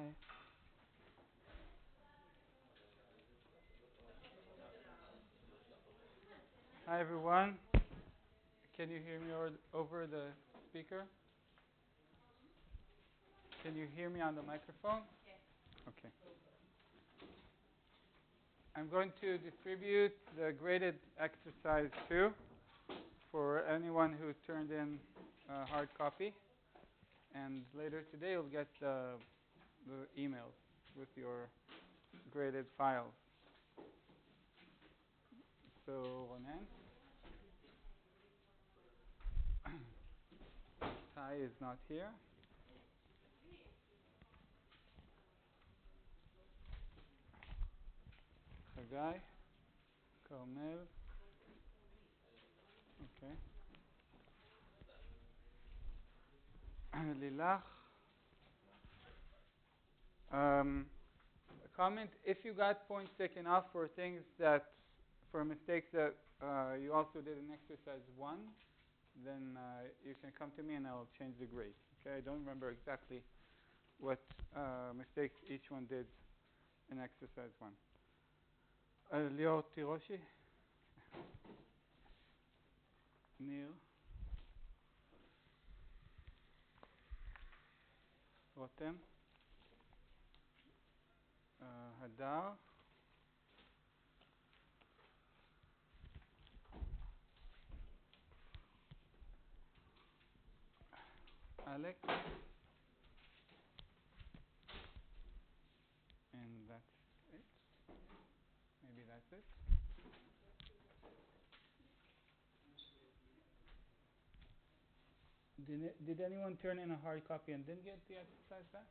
Hi. Hi, everyone. Can you hear me over the speaker? Can you hear me on the microphone? Yes. Okay. I'm going to distribute the graded exercise 2 for anyone who turned in a hard copy. And later today, you'll get the emails with your graded files. So, Ronan. Ty is not here. Chagai. Carmel. Okay. Lilach. A comment, if you got points taken off for things for mistakes that you also did in exercise 1, then you can come to me and I'll change the grade. Okay, I don't remember exactly what mistakes each one did in exercise 1. Lior Tiroshi. Neil. Rotem. Hadar. Alex. And that's it. Maybe that's it. Did anyone turn in a hard copy and didn't get the exercise back?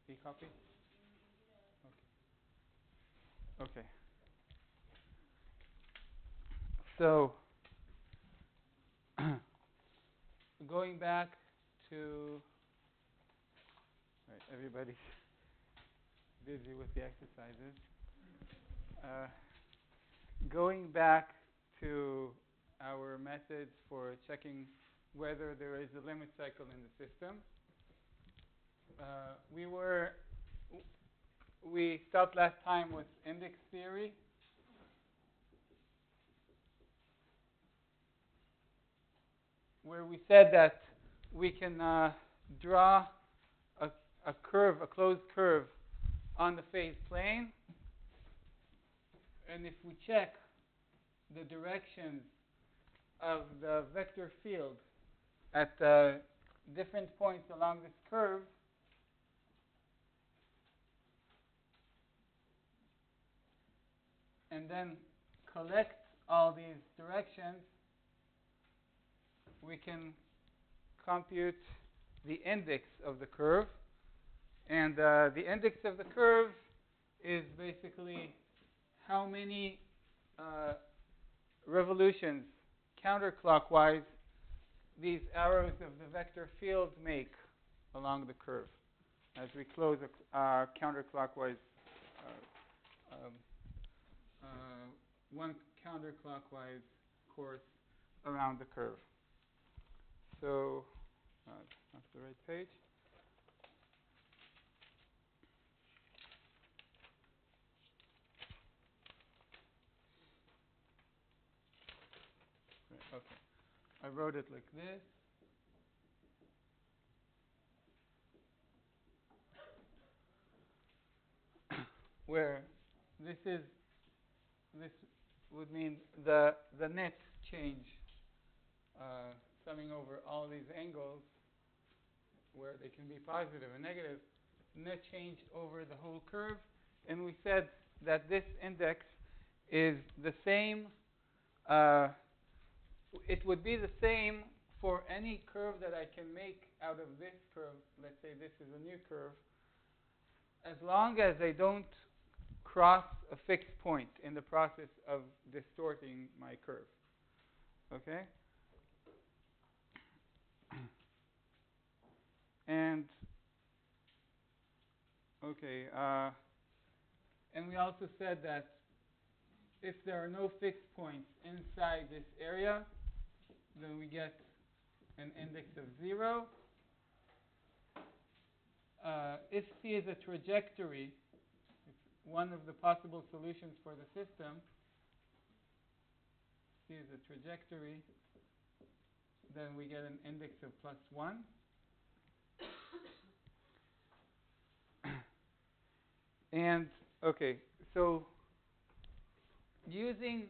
E-copy? Okay. Okay. So, going back to, right, everybody's busy with the exercises. Going back to our methods for checking whether there is a limit cycle in the system, we stopped last time with index theory. Where we said that we can draw a curve, a closed curve, on the phase plane. And if we check the directions of the vector field at different points along this curve, and then collect all these directions, we can compute the index of the curve. And the index of the curve is basically how many revolutions counterclockwise these arrows of the vector field make along the curve as we close a counterclockwise, one counterclockwise course around the curve. So that's the right page. Okay. I wrote it like this. Where this would mean the net change, summing over all these angles, where they can be positive and negative, net change over the whole curve. And we said that this index is the same. It would be the same for any curve that I can make out of this curve. Let's say this is a new curve. As long as I don't cross a fixed point in the process of distorting my curve. Okay? And, okay, and we also said that if there are no fixed points inside this area, then we get an index of 0. if C is a trajectory, it's one of the possible solutions for the system, C is a trajectory, then we get an index of +1. And, okay, so using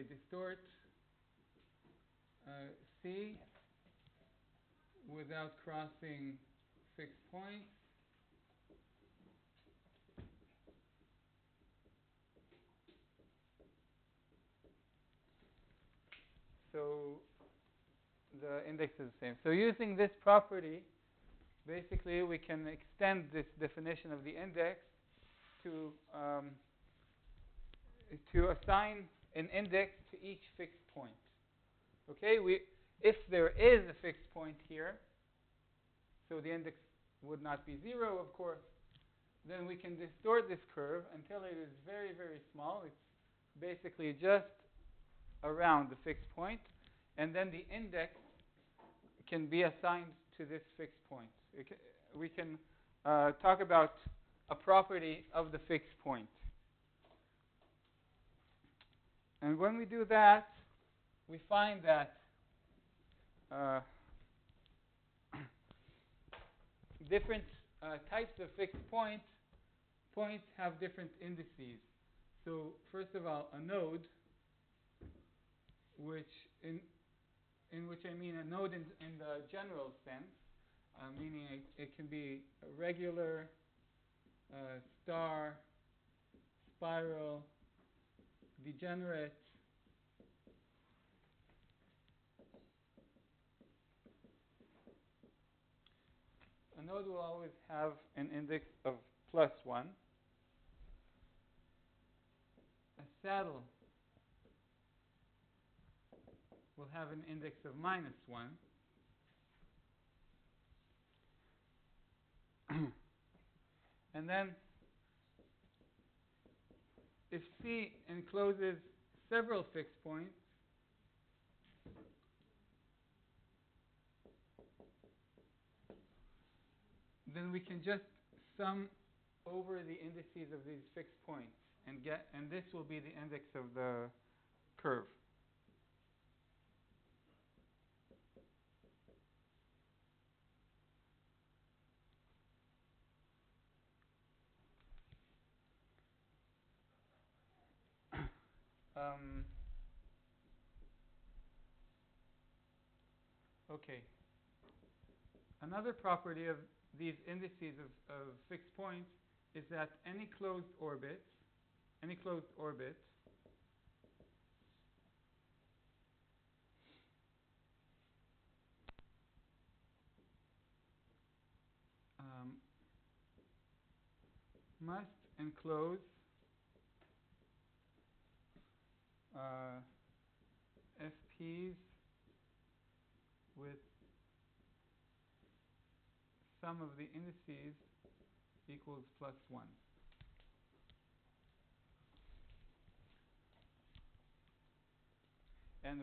distort C without crossing fixed points. So the index is the same. So using this property, basically we can extend this definition of the index to assign an index to each fixed point. Okay, if there is a fixed point here, so the index would not be 0, of course, then we can distort this curve until it is very, very small. It's basically just around the fixed point, and then the index can be assigned to this fixed point. We can talk about a property of the fixed point. And when we do that, we find that different types of fixed points have different indices. So first of all, a node, which in which I mean a node in the general sense, meaning it can be a regular, star, spiral, degenerate. A node will always have an index of +1. A saddle will have an index of -1. And then if C encloses several fixed points, then we can just sum over the indices of these fixed points and this will be the index of the curve. Okay. Another property of these indices of fixed points is that any closed orbit must enclose FPs with sum of the indices equals +1. And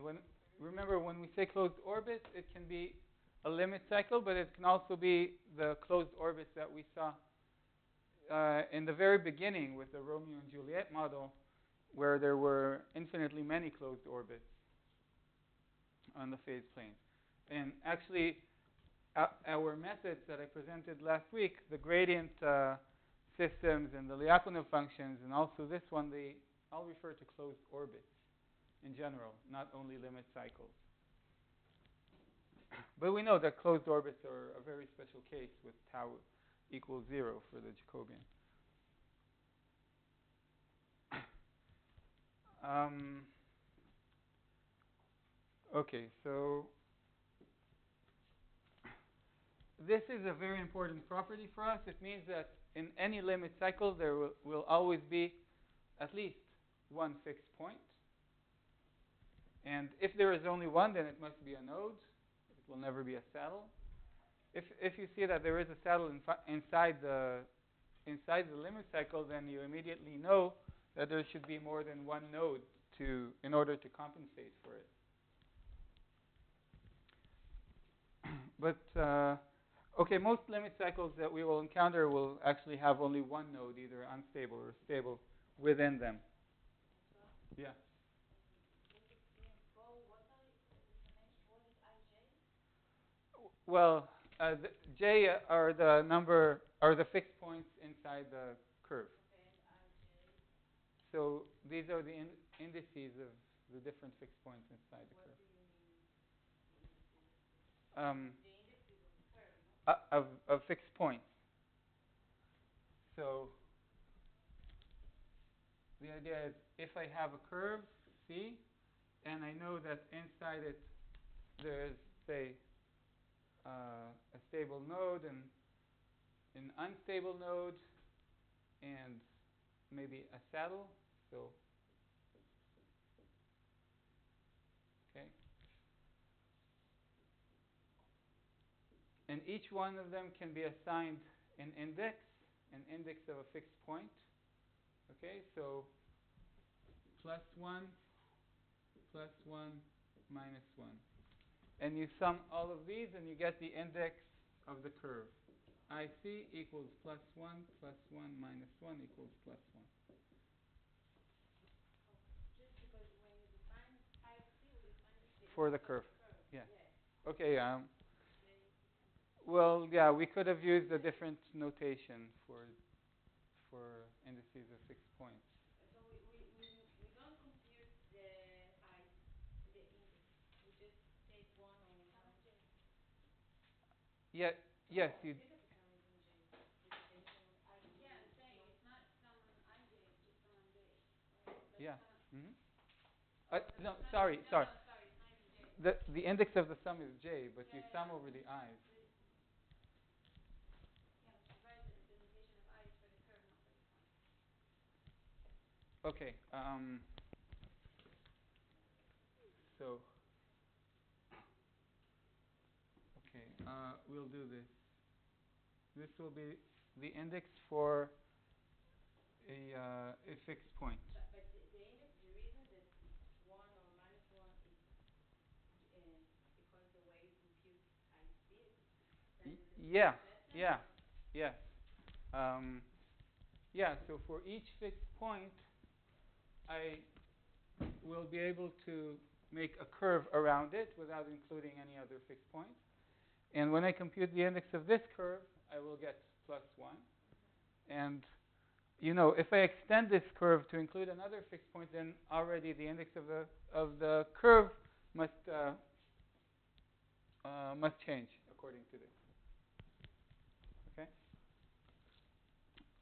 remember, when we say closed orbit, it can be a limit cycle, but it can also be the closed orbits that we saw in the very beginning with the Romeo and Juliet model, where there were infinitely many closed orbits on the phase plane. And actually, our methods that I presented last week, the gradient systems and the Lyapunov functions, and also this one, they all refer to closed orbits in general, not only limit cycles. But we know that closed orbits are a very special case with tau equals 0 for the Jacobian. Okay, so this is a very important property for us. It means that in any limit cycle, there will always be at least one fixed point. And if there is only one, then it must be a node. It will never be a saddle. If you see that there is a saddle inside the limit cycle, then you immediately know that there should be more than one node in order to compensate for it. But okay, most limit cycles that we will encounter will actually have only one node, either unstable or stable, within them. Yeah. Well, J are the fixed points inside the curve. So these are the indices of the different fixed points inside the curve. Of fixed points. So the idea is if I have a curve C, and I know that inside it there's, say, a stable node and an unstable node and maybe a saddle. So, okay. And each one of them can be assigned an index of a fixed point. Okay, so +1, +1, -1. And you sum all of these and you get the index of the curve. IC equals +1, +1, -1 equals +1. For the curve. Yeah. Okay. Well, yeah, we could have used a different notation for indices of fixed points. Yeah. Yes. You. Yeah. Mm-hmm. No. Sorry. Sorry. The index of the sum is j, but you sum over the i's. Okay. So. Okay. We'll do this. This will be the index for a fixed point. Yeah. Yeah. Yes. Yeah. So for each fixed point, I will be able to make a curve around it without including any other fixed points. And when I compute the index of this curve, I will get +1. And if I extend this curve to include another fixed point, then already the index of the curve must change according to this. Okay.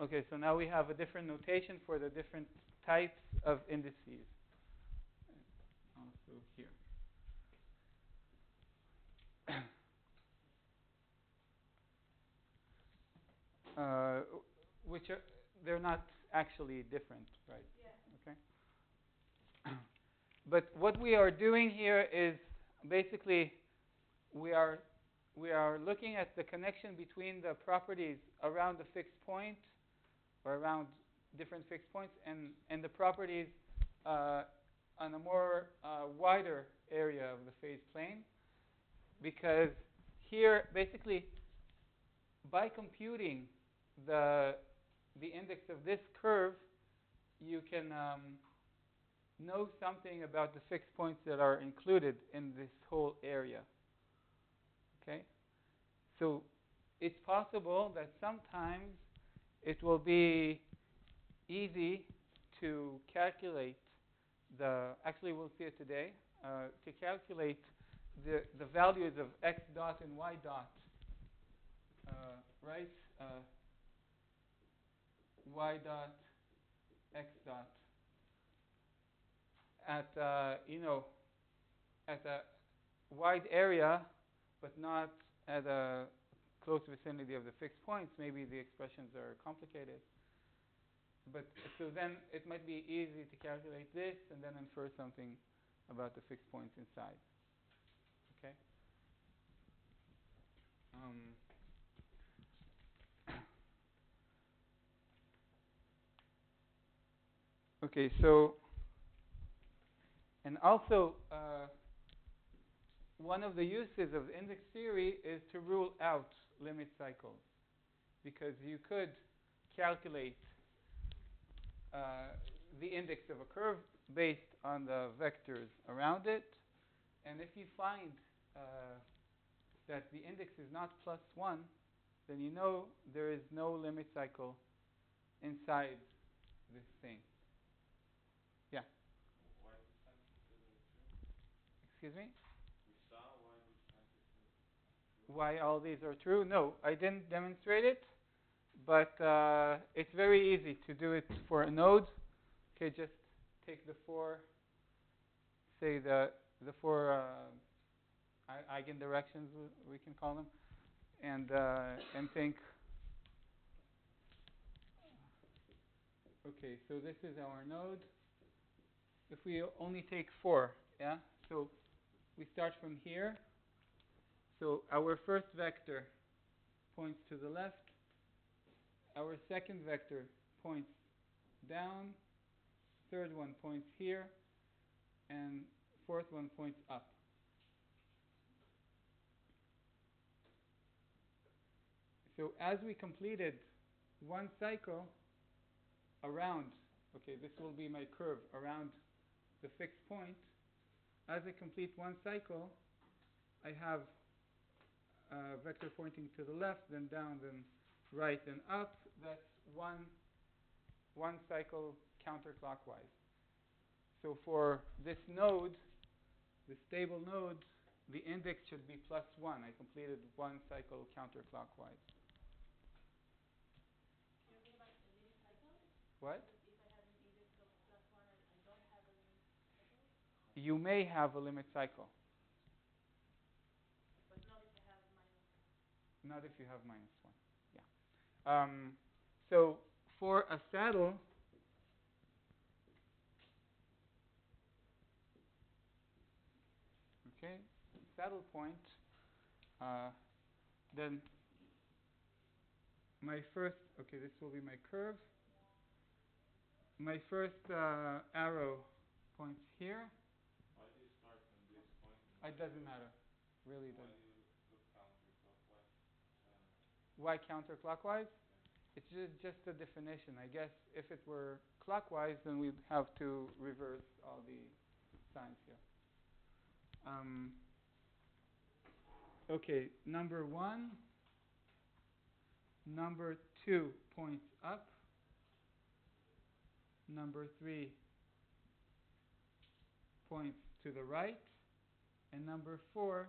Okay. So now we have a different notation for the different types of indices. Also here. Which they're not actually different, right? Yeah. Okay. But what we are doing here is basically we are looking at the connection between the properties around the fixed point or around different fixed points and the properties on a more wider area of the phase plane, because here basically by computing the index of this curve, you can know something about the fixed points that are included in this whole area. Okay? So it's possible that sometimes it will be easy to calculate actually we'll see it today, to calculate the values of x dot and y dot, right? Y dot, x dot at at a wide area, but not at a close vicinity of the fixed points. Maybe the expressions are complicated. But so then it might be easy to calculate this and then infer something about the fixed points inside. Okay. Okay. So, and also one of the uses of index theory is to rule out limit cycles, because you could calculate the index of a curve based on the vectors around it, and if you find that the index is not plus 1, then you know there is no limit cycle inside this thing. Yeah? Why did scientists say they're true? Excuse me? We saw why did scientists say they're true? Why all these are true? No, I didn't demonstrate it, but it's very easy to do it for a node. Okay, just take the four, say the four eigendirections, we can call them, and think, okay, so this is our node. If we only take 4, yeah, so we start from here. So our first vector points to the left. Our second vector points down. Third one points here. And fourth one points up. So as we completed one cycle around, okay, this will be my curve around the fixed point. As I complete one cycle, I have a vector pointing to the left, then down, then right, then up. That's one cycle counterclockwise. So for this node, the stable node, the index should be plus 1. I completed one cycle counterclockwise. You're talking about the limit cycle? What? If I have an index of plus 1, I don't have a limit cycle? You may have a limit cycle. But not if I have minus 1. Not if you have minus 1. Yeah. So for a saddle, okay, saddle point, then my first, okay, this will be my curve. My first arrow points here. Why do you start from this point? It doesn't matter. Really Why doesn't. do you look counterclockwise? Why counterclockwise? Yeah. It's just a definition. I guess if it were clockwise, then we'd have to reverse all the signs here. Okay, number 1. Number 2 points up. Number 3 points to the right. And number 4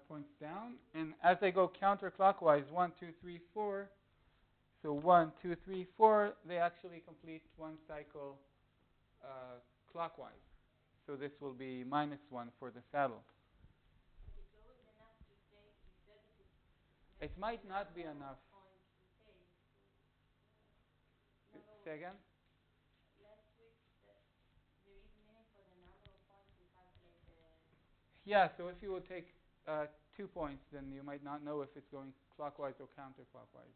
points down. And as I go counterclockwise, 1, 2, 3, 4. So 1, 2, 3, 4, they actually complete one cycle clockwise. So this will be minus 1 for the saddle. But it's always enough to take, you said that it's It might not be enough. point to take. Say again? Last week, there is meaning for the number of points to calculate the... Yeah, so if you would take 2 points, then you might not know if it's going clockwise or counterclockwise.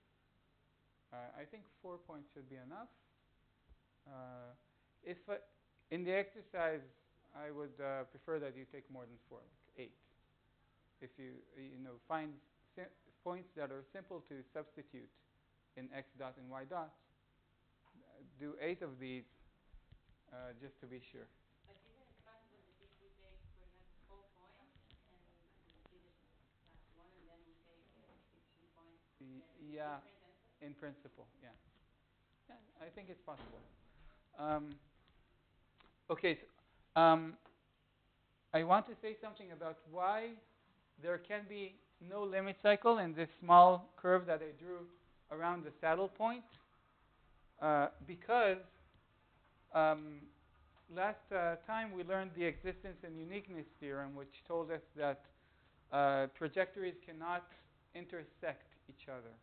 I think 4 points should be enough. If in the exercise, I would prefer that you take more than 4, like 8. If you find points that are simple to substitute in x dot and y dot, do 8 of these just to be sure. But isn't it possible that if we take, for example, 4 points, and we see that it's plus 1, and then we take 16 points, then it's Yeah, different answer? in principle, yeah. Yeah, I think it's possible. Okay, so, I want to say something about why there can be no limit cycle in this small curve that I drew around the saddle point. Because last time we learned the existence and uniqueness theorem, which told us that trajectories cannot intersect each other.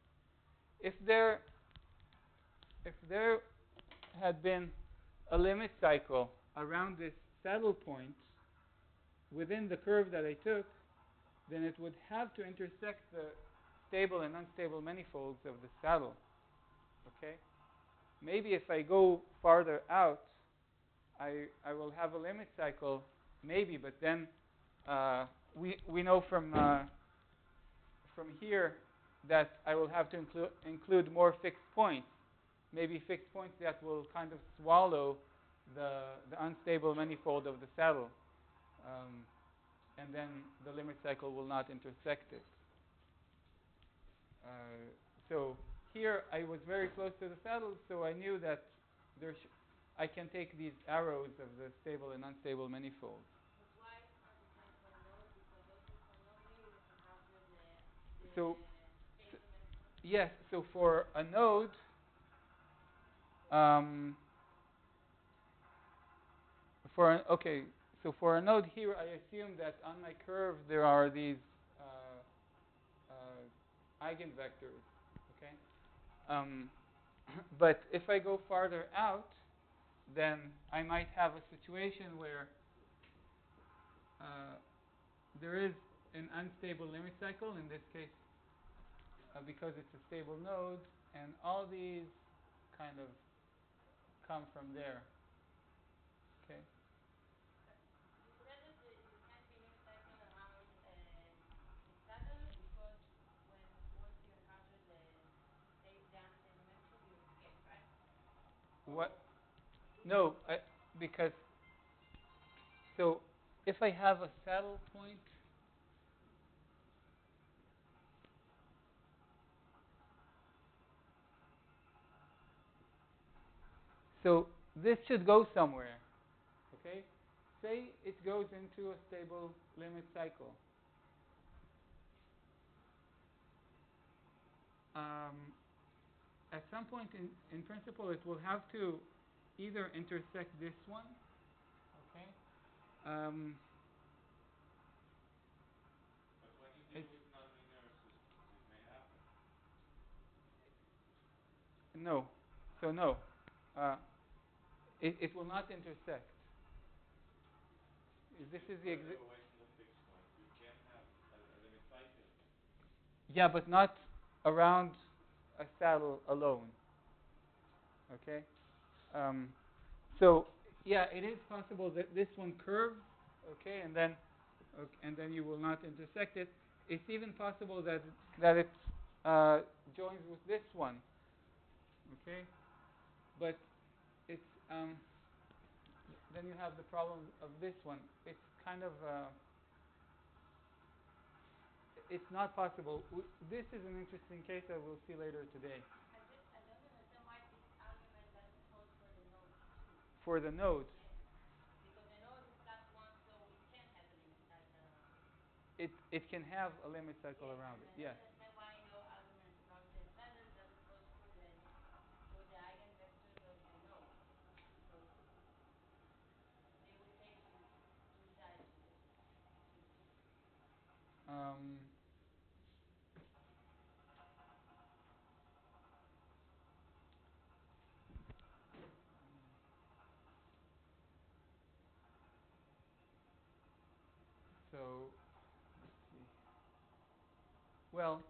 If there had been a limit cycle around this saddle point within the curve that I took, then it would have to intersect the stable and unstable manifolds of the saddle. Okay? Maybe if I go farther out, I will have a limit cycle, maybe, but then we know from here that I will have to include more fixed points, maybe fixed points that will kind of swallow the unstable manifold of the saddle, and then the limit cycle will not intersect it. So here I was very close to the saddle, so I knew that I can take these arrows of the stable and unstable manifolds. But why it's not the same for a node? Because also for node here you consider the So stable manifold. yes, so for a node, um, okay, so for a node here, I assume that on my curve there are these eigenvectors. Okay, but if I go farther out, then I might have a situation where there is an unstable limit cycle, in this case because it's a stable node, and all these kind of come from there. Okay. But you said that you can't be limit cycle around the saddle because once you encounter the unstable manifold you escape, right? What? No, because so if I have a saddle point, so this should go somewhere. Okay. Say it goes into a stable limit cycle. At some point in principle, it will have to either intersect this one. Okay. Um, But when you deal with nonlinear systems, it may happen. no. So no. Uh, it will not intersect. This If is you're the further away from the fixed point, you can have a limit cycle. yeah, but not around a saddle alone. Okay. Um, so yeah, it is possible that this one curves. Okay, and then you will not intersect it. It's even possible that it joins with this one. Okay, but it's then you have the problem of this one. It's kind of it's not possible. This is an interesting case that we'll see later today. I don't understand why this argument doesn't hold for the node too. For the node, Yes. Because the node is plus one, so it can have a limit cycle around it. it can have a limit cycle Yes, around and it. I Yes. don't understand why your argument about the saddle doesn't hold for the eigenvectors of the node. Because they will take two sides to this. Um, so let's see. Well,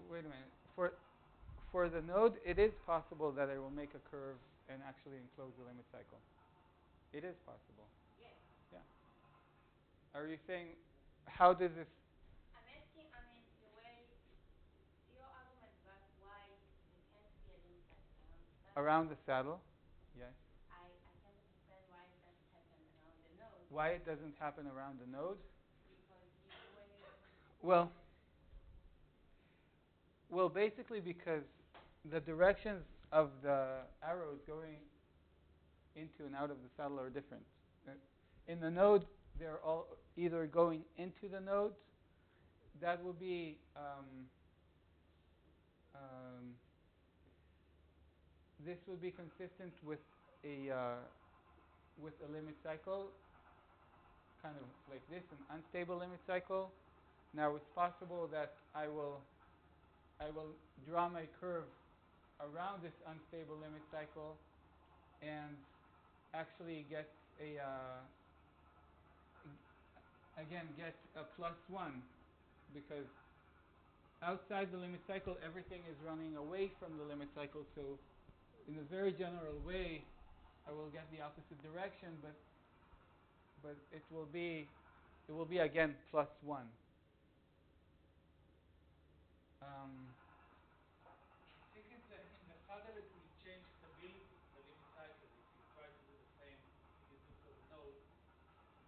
wait a minute. For the node, it is possible that I will make a curve and actually enclose the limit cycle. It is possible. Yes. Yeah. Are you saying how does this I'm asking, I mean, the way your argument about why there can't be a limit cycle around the saddle, around the saddle? Yes. I can't understand why it doesn't happen around the node. Why it doesn't happen around the node? Because when you Well, basically because the directions of the arrows going into and out of the saddle are different. In the node, they're all either going into the node. That would be this would be consistent with a limit cycle, kind of like this, an unstable limit cycle. Now it's possible that I will draw my curve around this unstable limit cycle and actually get again get a +1 because outside the limit cycle everything is running away from the limit cycle. So in a very general way, I will get the opposite direction, but it will be again plus 1. I think in the Hadar it will change stability, the limit cycle. If you try to do the same, if you do for the node,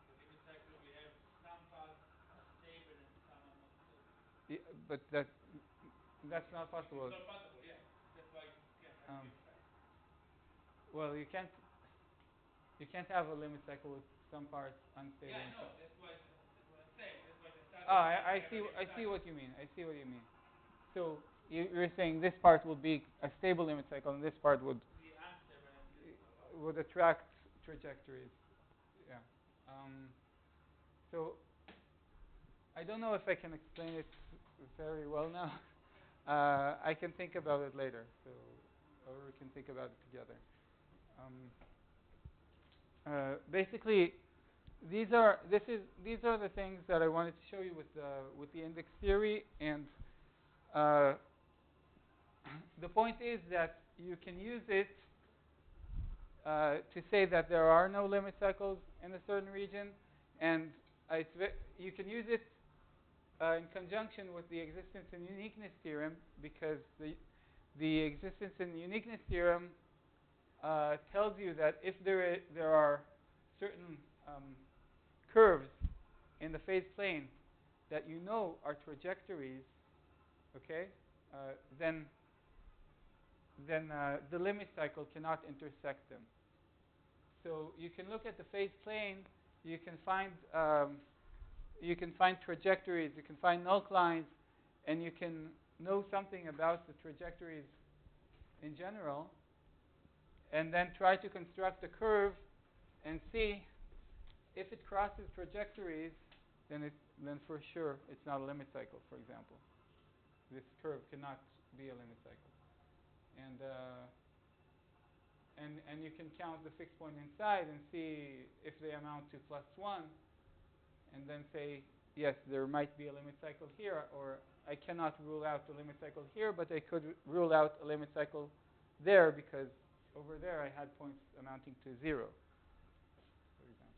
the limit cycle will have some paths are stable and some are not stable. Yeah, but that's not possible. It's not possible, yeah. That's why it can't have the effect. Well, you can't have a limit cycle with some parts unstable. Yeah, I know. That's what I'm saying. That's why the Sadar I see what you mean. I see what you mean. So you're saying this part would be a stable limit cycle, and this part would be unstable and this part. would attract trajectories. Yeah. So I don't know if I can explain it very well now. I can think about it later, so or we can think about it together. Basically, these are the things that I wanted to show you with the index theory, and the point is that you can use it to say that there are no limit cycles in a certain region, and you can use it in conjunction with the existence and uniqueness theorem, because the existence and uniqueness theorem tells you that if there are certain curves in the phase plane that you know are trajectories, okay, then the limit cycle cannot intersect them. So you can look at the phase plane. You can find trajectories. You can find null lines, and you can know something about the trajectories in general, and then try to construct a curve and see if it crosses trajectories, then for sure it's not a limit cycle, for example. This curve cannot be a limit cycle. And you can count the fixed point inside and see if they amount to plus 1, and then say, yes, there might be a limit cycle here, or I cannot rule out a limit cycle here, but I could rule out a limit cycle there because over there I had points amounting to 0, for example.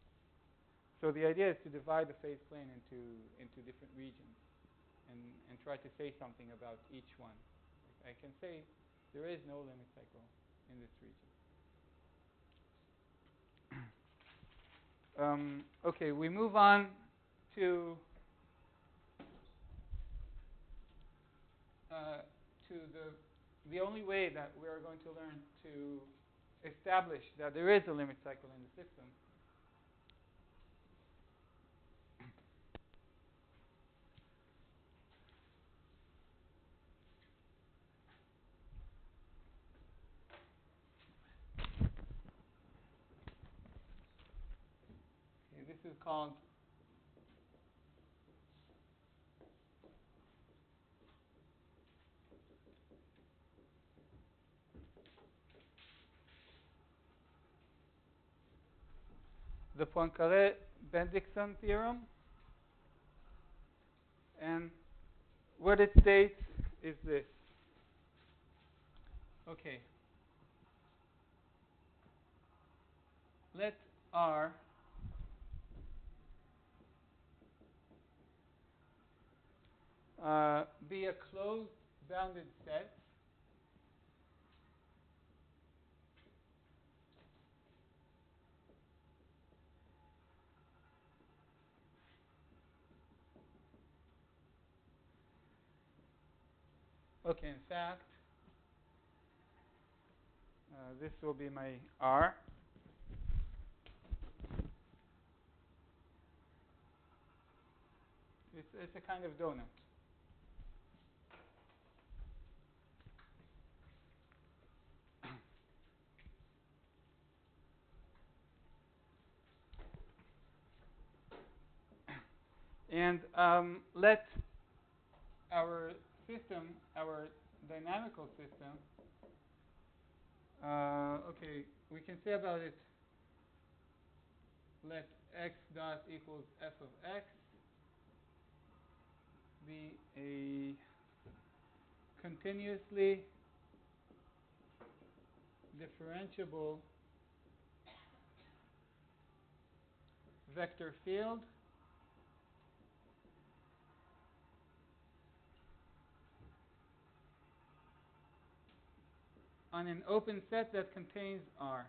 So the idea is to divide the phase plane into different regions and try to say something about each one. I can say there is no limit cycle in this region. Okay, we move on to the only way that we are going to learn to establish that there is a limit cycle in the system. Okay, this is called the Poincaré-Bendixson theorem. And what it states is this. Okay. Let R be a closed bounded set Okay, in fact, this will be my R. It's a kind of donut. And let our system, our dynamical system, okay, we can say about it, let x dot equals f of x be a continuously differentiable vector field on an open set that contains R.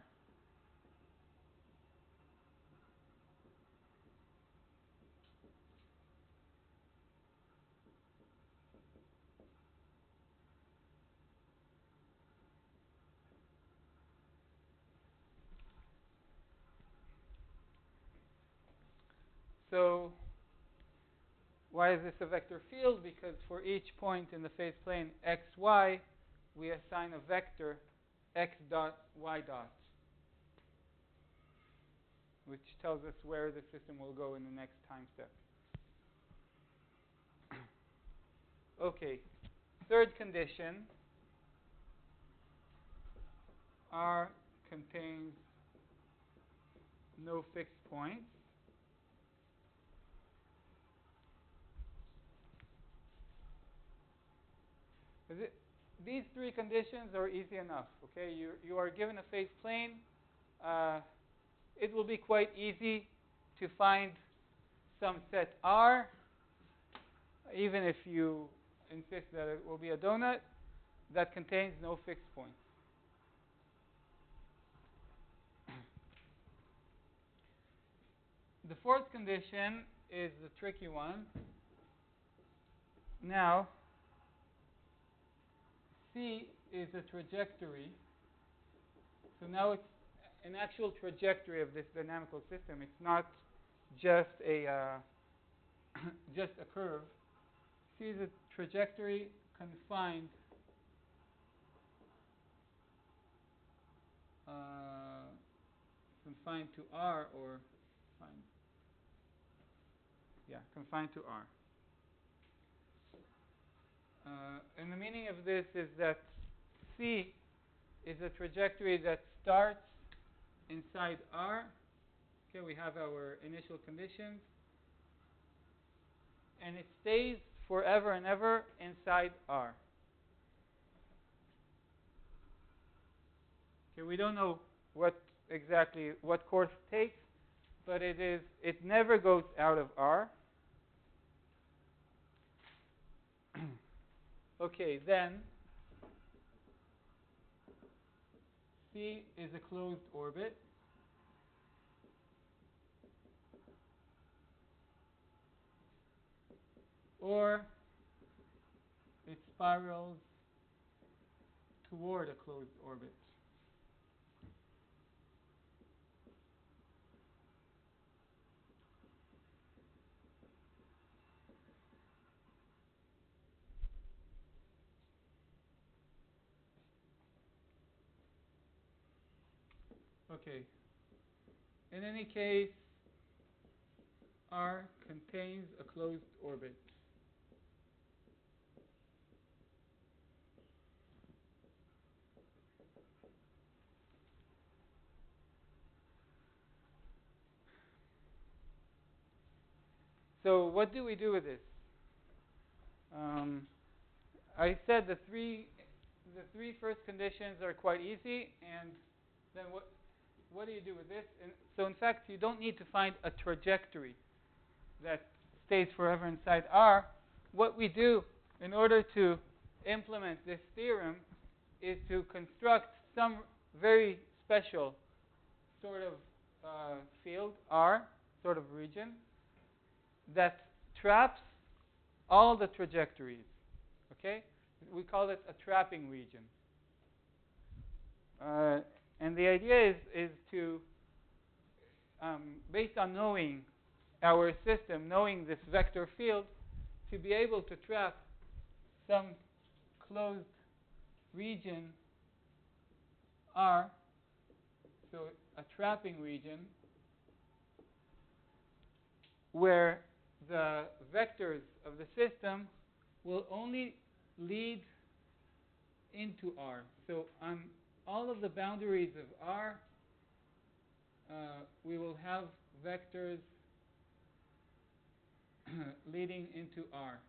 So why is this a vector field? Because for each point in the phase plane x, y, we assign a vector x dot, y dot, which tells us where the system will go in the next time step. Okay, third condition, R contains no fixed points. These three conditions are easy enough. Okay, you are given a phase plane. It will be quite easy to find some set R, even if you insist that it will be a donut that contains no fixed points. The fourth condition is the tricky one. Now, C is a trajectory. So now it's an actual trajectory of this dynamical system. It's not just a just a curve. C is a trajectory confined confined to R, or confined to R. And the meaning of this is that C is a trajectory that starts inside R. Okay, we have our initial conditions. And it stays forever and ever inside R. Okay, we don't know what course it takes, but it never goes out of R. Okay, then C is a closed orbit. Or it spirals toward a closed orbit. Okay. In any case, R contains a closed orbit. So what do we do with this? I said the three first conditions are quite easy, and then what do you do with this? And so in fact, you don't need to find a trajectory that stays forever inside R. What we do in order to implement this theorem is to construct some very special sort of field, R, sort of region, that traps all the trajectories. Okay? We call it a trapping region. And the idea is to, based on knowing our system, knowing this vector field, to be able to trap some closed region R, so a trapping region, where the vectors of the system will only lead into R. So on all of the boundaries of R, we will have vectors leading into R.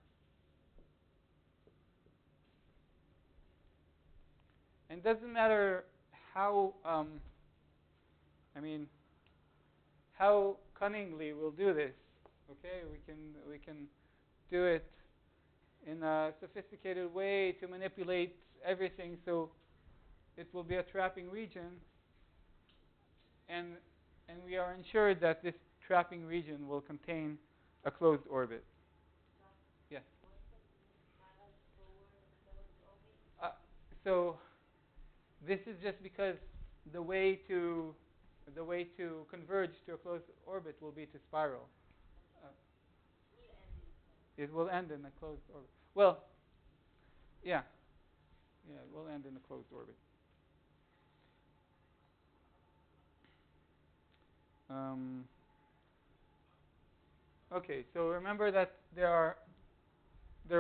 And it doesn't matter how, how cunningly will do this. Okay, we can do it in a sophisticated way to manipulate everything so it will be a trapping region, and we are ensured that this trapping region will contain a closed orbit. So Yes. what's the limit model toward the closed orbit? So this is just because the way to converge to a closed orbit will be to spiral. Uh, Will end in closed. it will end in a closed orbit. Well, yeah, it will end in a closed orbit. Um, okay, so remember that there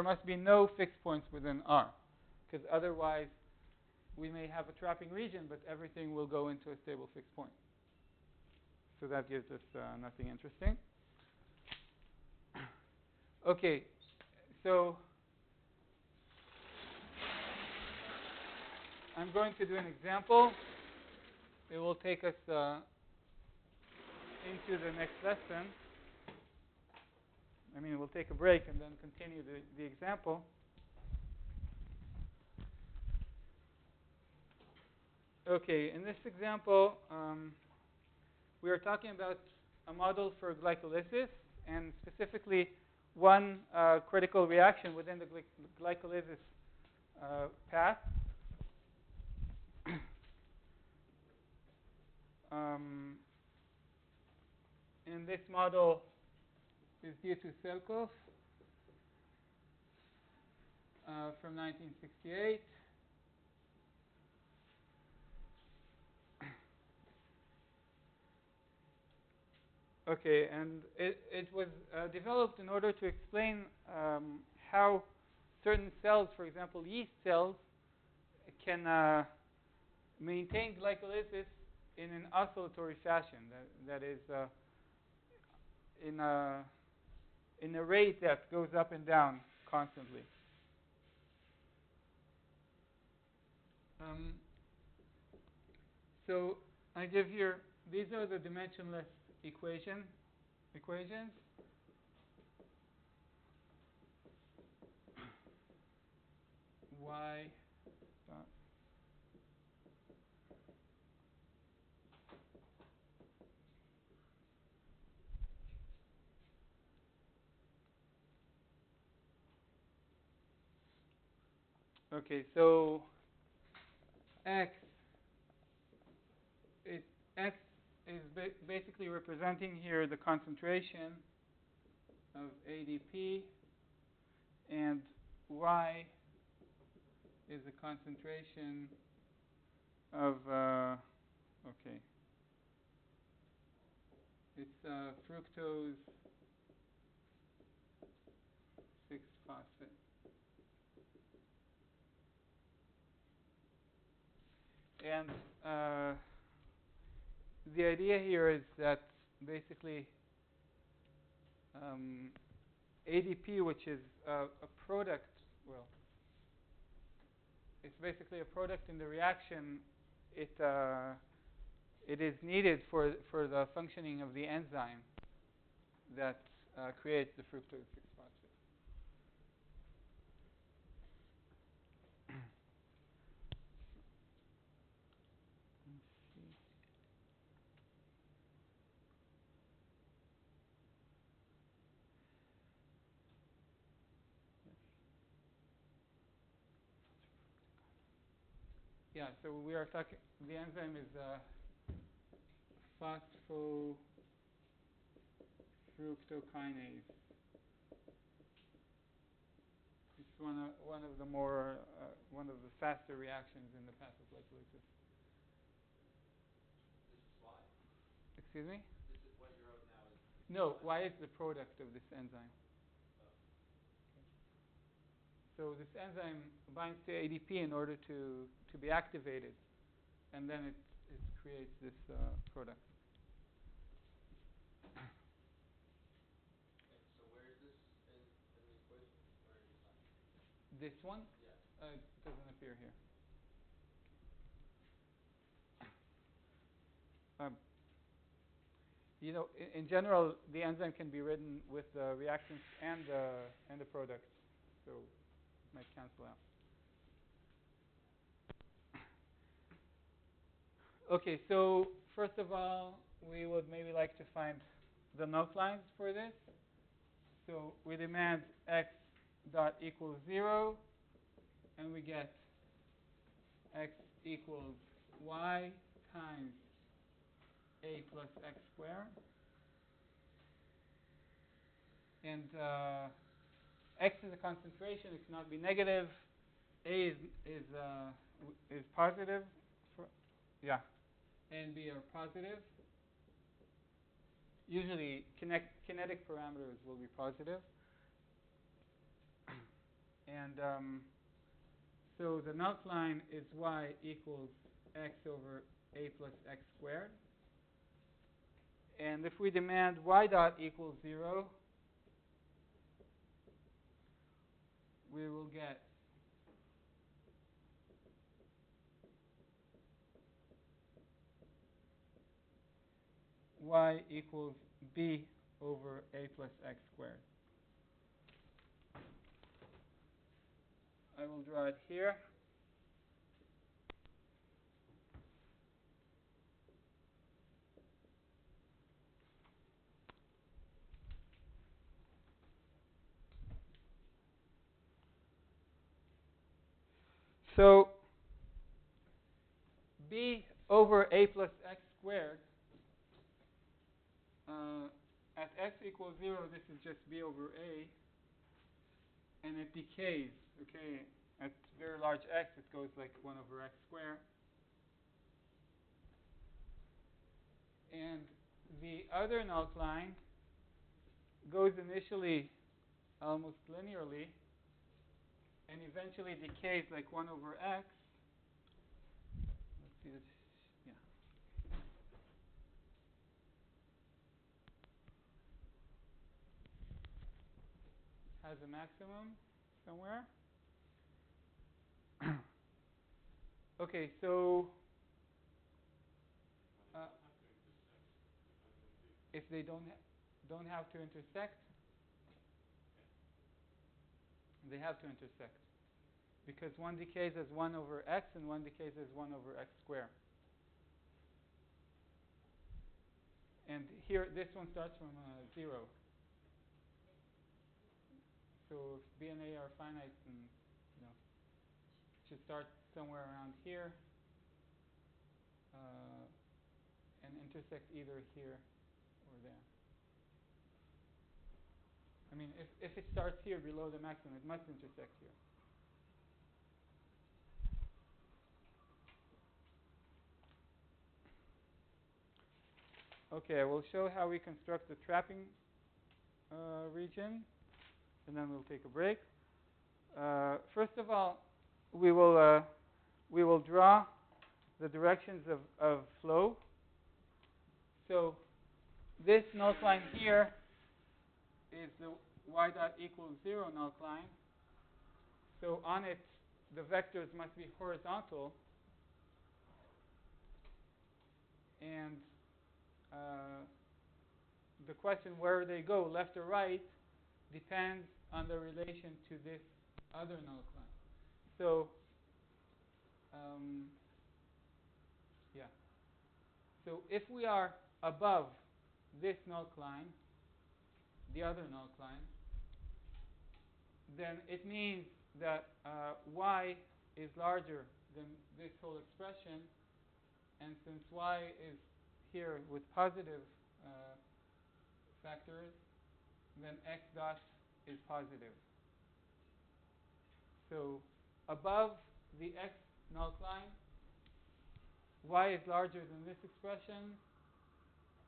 must be no fixed points within R, because otherwise we may have a trapping region, but everything will go into a stable fixed point. So that gives us nothing interesting. Okay, so I'm going to do an example. It will take us into the next lesson. I mean, we'll take a break and then continue the example. Okay, in this example, we are talking about a model for glycolysis, and specifically one critical reaction within the glycolysis path. And this model is due to Selkov from 1968. Okay, and it was developed in order to explain how certain cells, for example, yeast cells, can maintain glycolysis in an oscillatory fashion. That is, in a rate that goes up and down constantly. So I give here, these are the dimensionless equations. Y dot okay, so X X is basically representing here the concentration of ADP, and Y is the concentration of okay, it's fructose 6-phosphate. And the idea here is that basically ADP, which is a product, well, it's basically a product in the reaction. It is needed for the functioning of the enzyme that creates the fructose 6-phosphate. Yeah, so we are talking, the enzyme is phosphofructokinase. It's one of the more one of the faster reactions in the path of glycolysis. This is Y? Excuse me? This is what you wrote now is No, Y is the product of this enzyme. Oh. So this enzyme binds to ADP in order to be activated, and then it creates this product. Okay, so where is this in the equation? Where are you finding it? This one Yeah. doesn't appear here. Um, in general, the enzyme can be written with the reactants and the products, so it might cancel out. Okay, so first of all, we would maybe like to find the null lines for this. So we demand x dot equals 0, and we get x equals y times a plus x squared. And x is a concentration; it cannot be negative. A is positive. Yeah, A and B are positive. Usually, kinetic parameters will be positive. And so the null line is y equals x over a plus x squared. And if we demand y dot equals 0, we will get y equals b over a plus x squared. I will draw it here. So b over a plus x squared, at x equals 0, this is just b over a, and it decays. Okay, at very large x, it goes like 1 over x squared. And the other null line goes initially almost linearly and eventually decays like 1 over x. Let's see this. Yeah. Has a maximum somewhere. Okay, so if they don't have to intersect, they have to intersect, because one decays as 1 over x and one decays as 1 over x squared. And here, this one starts from 0. So if B and A are finite, then it should start somewhere around here and intersect either here or there. I mean, if it starts here below the maximum, it must intersect here. Okay, I will show how we construct the trapping region, and then we'll take a break. First of all, we will draw the directions of flow. So this null line here is the y dot equals 0 null line. So on it, the vectors must be horizontal. And the question where they go, left or right, depends on the relation to this other null line. So, yeah. So if we are above this null line, the other null line, then it means that y is larger than this whole expression. And since y is here with positive factors, then x dot is positive. So above the x null line, y is larger than this expression,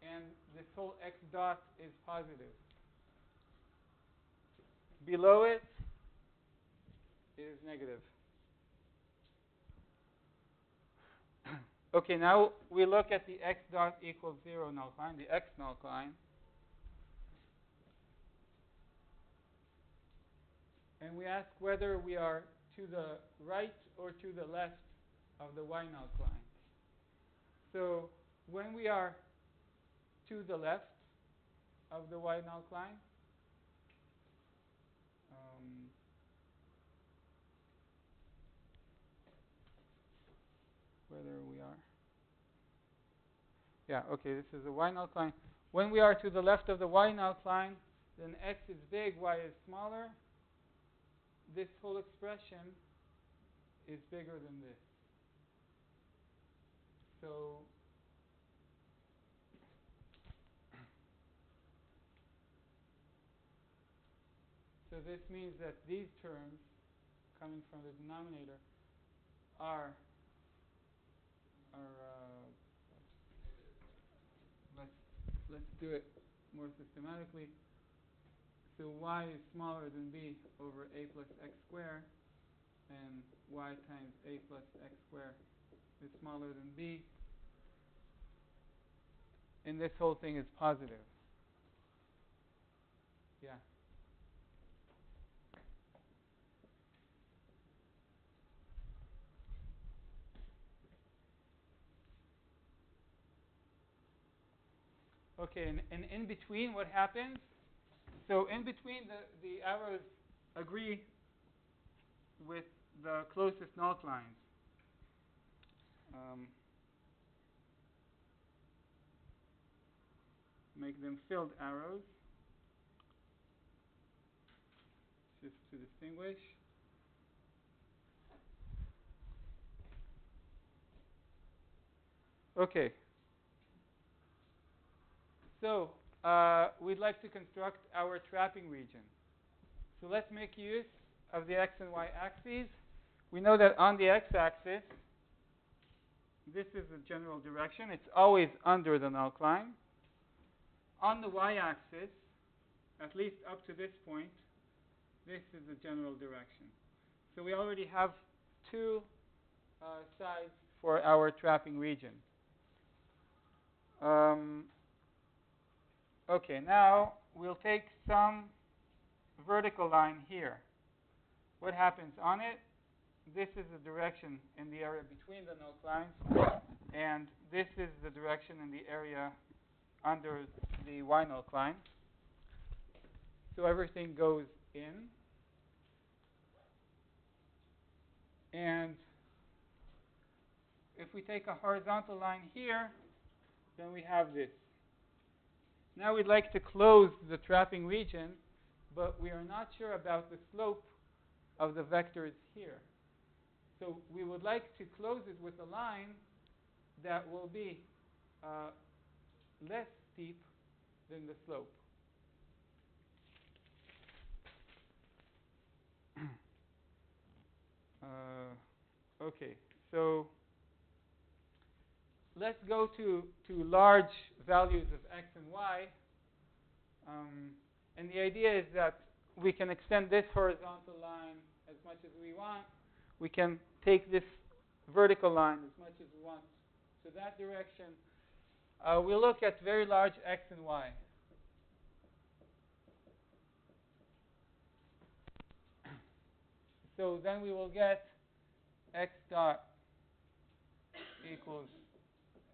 and this whole x dot is positive. Below it is negative. Okay, now we look at the x dot equals 0 null line, the x null line. And we ask whether we are to the right or to the left of the y null line. So when we are to the left of the y null line. Whether we are. Yeah, okay, this is the y null line. When we are to the left of the y null line, then x is big, y is smaller. This whole expression is bigger than this. So this means that these terms coming from the denominator are let's do it more systematically. So y is smaller than b over a plus x squared, and y times a plus x squared is smaller than b. And this whole thing is positive. Yeah. Okay, and in between, what happens? So in between, the arrows agree with the closest null lines. Make them filled arrows, just to distinguish. Okay. So we'd like to construct our trapping region. So let's make use of the x and y axes. We know that on the x-axis, this is the general direction. It's always under the null line. On the y-axis, at least up to this point, this is the general direction. So we already have two sides for our trapping region. Okay, now we'll take some vertical line here. What happens on it? This is the direction in the area between the null lines, and this is the direction in the area under the y null line. So everything goes in. And if we take a horizontal line here, then we have this. Now we'd like to close the trapping region, but we are not sure about the slope of the vectors here. So we would like to close it with a line that will be less steep than the slope. Okay, so let's go to large values of x and y. And the idea is that we can extend this horizontal line as much as we want. We can take this vertical line as much as we want to that direction. We'll look at very large x and y. So then we will get x dot equals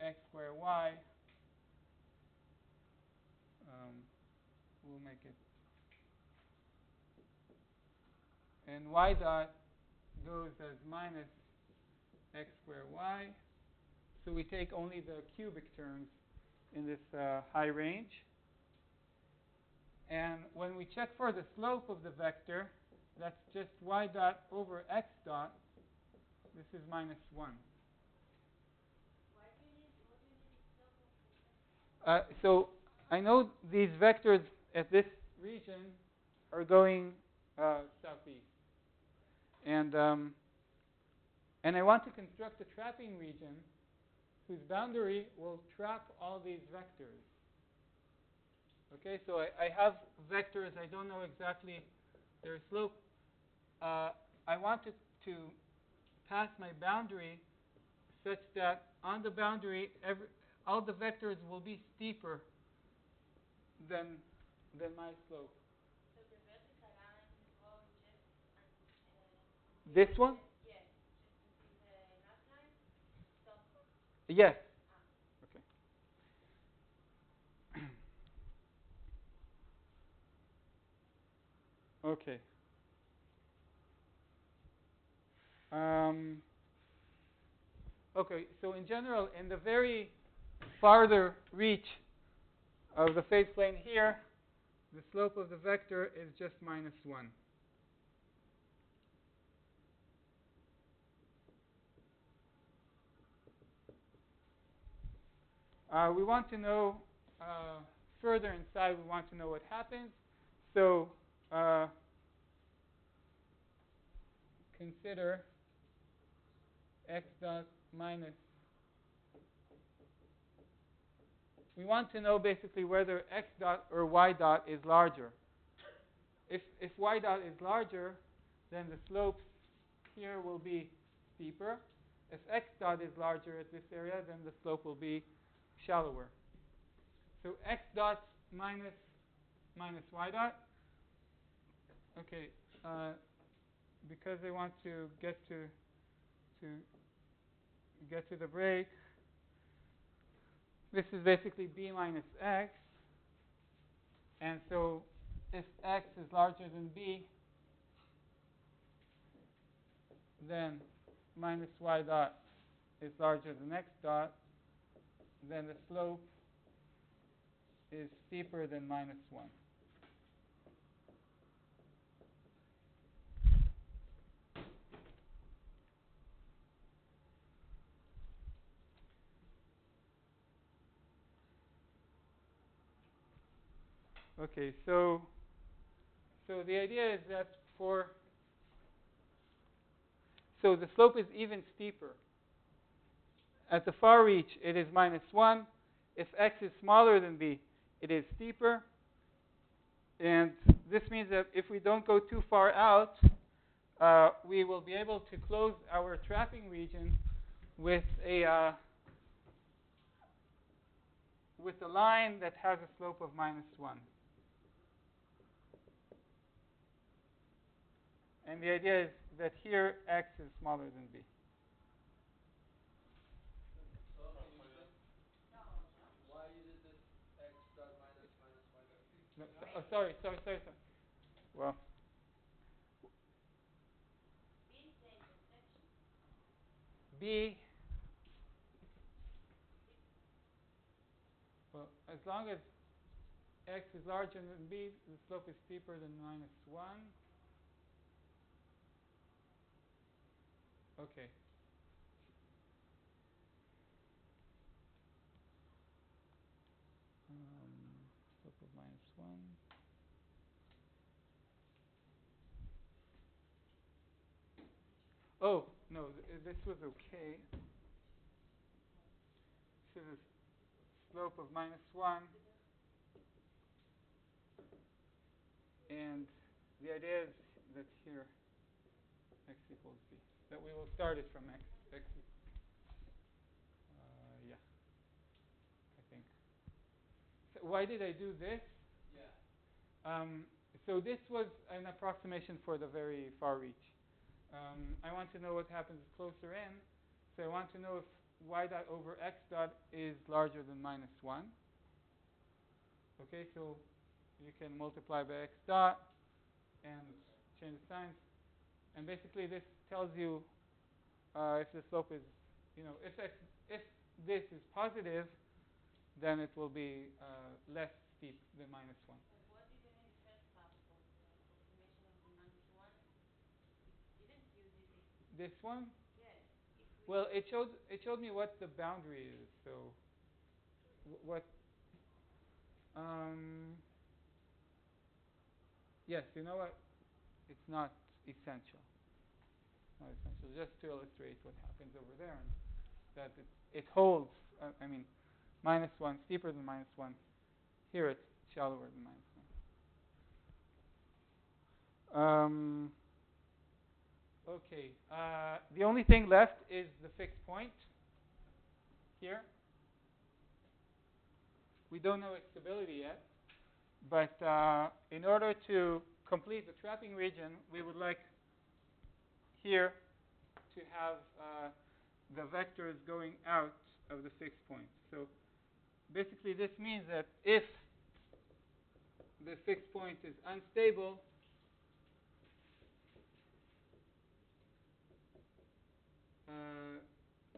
x squared y. We'll make it. And y dot goes as minus x squared y. So we take only the cubic terms in this high range. And when we check for the slope of the vector, that's just y dot over x dot. This is minus 1. What do you need the slope of the vector? So I know these vectors at this region are going southeast. And I want to construct a trapping region whose boundary will trap all these vectors. Okay, so I have vectors. I don't know exactly their slope. I want to pass my boundary such that on the boundary, all the vectors will be steeper than my slope. So the vertical line goes just This one? yes, just until the last line. Stop. Yes. Ah. Okay. Okay. Um, okay, so in general, in the very farther reach of the phase plane here, the slope of the vector is just minus 1. We want to know further inside, we want to know what happens. So consider x dot minus. We want to know basically whether x dot or y dot is larger. If y dot is larger, then the slopes here will be steeper. If x dot is larger at this area, then the slope will be shallower. So x dot minus y dot. Okay, because I want to get to the break, this is basically b minus x. And so if x is larger than b, then minus y dot is larger than x dot, then the slope is steeper than minus 1. Okay, so the idea is that so the slope is even steeper. At the far reach, it is minus 1. If x is smaller than b, it is steeper. And this means that if we don't go too far out, we will be able to close our trapping region with a line that has a slope of minus 1. And the idea is that here x is smaller than b. So can you explain why is it that x dot minus y dot? No, sorry. Well, B is the intersection. b, well, as long as x is larger than b, the slope is steeper than minus 1. Okay. Slope of minus 1. Oh, no, this was okay. This is a slope of minus 1. And the idea is that here x equals b. That we will start it from x. Yeah, I think. So why did I do this? Yeah. So this was an approximation for the very far reach. I want to know what happens closer in. So I want to know if y dot over x dot is larger than minus 1. Okay, so you can multiply by x dot and change the signs. And basically this tells you if the slope is, if this is positive, then it will be less steep than minus 1. And what did you need the first part for the approximation of the minus 1? You didn't use it. This one? Yeah. Well, it showed me what the boundary is. So what? Yes, you know what? It's not essential. Not essential. Just to illustrate what happens over there, and that it holds. I mean, minus 1 steeper than minus 1. Here it's shallower than minus 1. Okay. The only thing left is the fixed point here. We don't know its stability yet, but in order to complete the trapping region, we would like here to have the vectors going out of the fixed point. So basically this means that if the fixed point is unstable,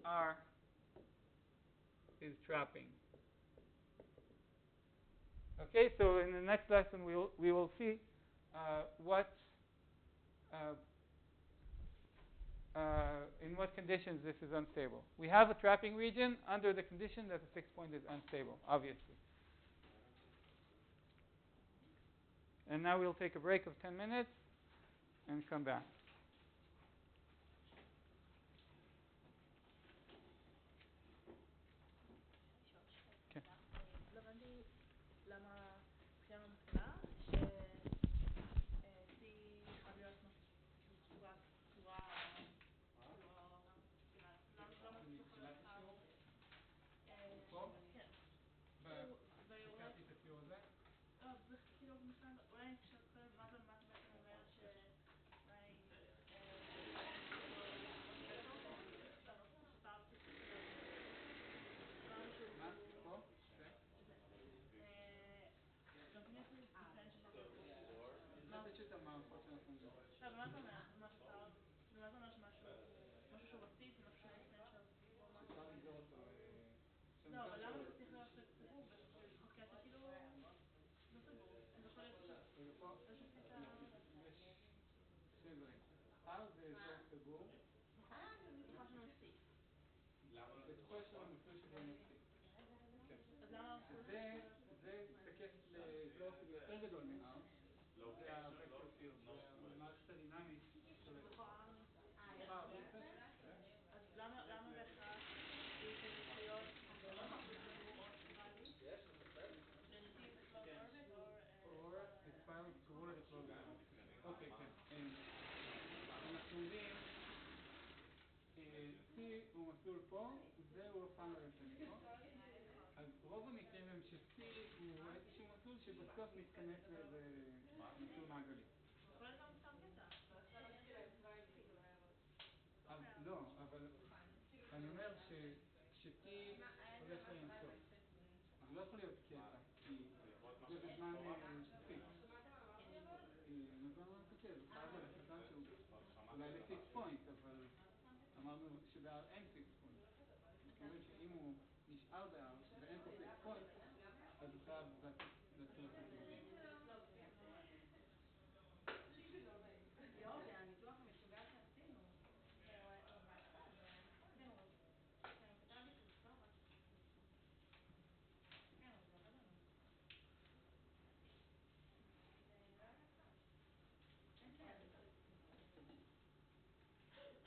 R is trapping. Okay, so in the next lesson we will see what in what conditions this is unstable. We have a trapping region under the condition that the fixed point is unstable, obviously. And now we'll take a break of 10 minutes and come back. כן. לא הבנתי למה מבחינה מבחינה ש-C חייב להיות כאילו צורה, סליחה, למה זה צריך להיות R? כן. תיקחתי את הציור הזה. לא, זה כאילו בכלל, אולי אני פשוט חושבת מה אתה בעצם אומר שאולי ומה אתה אומר? ומה אתה אומר שמשהו שהוא בסיס זה משהו שהוא פוטנציאל או משהו? לא, אבל למה זה צריך להיות סגור בסוף? כי אתה כאילו לא סגור, זה יכול להיות פשוט איזשהו בסיס שני דברים. R זה אזור סגור. נכון, בתוכה שלנו C. בתוכה יש לנו מסלול שבו נפסיק. אז למה זה תקף לאזור אפילו יותר גדול מ-R. זה הוקטור פילד, זה המערכת הדינמית. אז למה בהכרח הוא צריך להיות מסלול סגור או ספירלי? Then C is a closed orbit or a spiral toward a closed orbit. אוקיי, כן. אנחנו אומרים C הוא מסלול פה, זהו הפאנל היוצא פה. אז רוב המקרים הם ש-C הוא איזשהו מסלול שבסוף מתכנס לאיזה מסלול מעגלי. יכול להיות גם סתם קטע. לא, אבל אני אומר ש-T הולך לאינסוף. אז לא יכול להיות קטע, כי זה בזמן פיקס. בזמן קצה, זה חייב ללכת לאנשהו אולי לפיקס פוינט, אבל אמרנו שבאר אין פיקס פוינט. זאת אומרת שאם הוא נשאר באר ואין פה פיקס פוינט, אז הוא חייב להתחיל לעשות סיבובים. יואו, זה הניתוח המשוגע שעשינו. בהתחלה זה היה נכון. כן, הוא כתב לי שהוא סוף רק כן, אבל זה עובד לנו. זה לא היה קל. אין לי עד. הנה, זה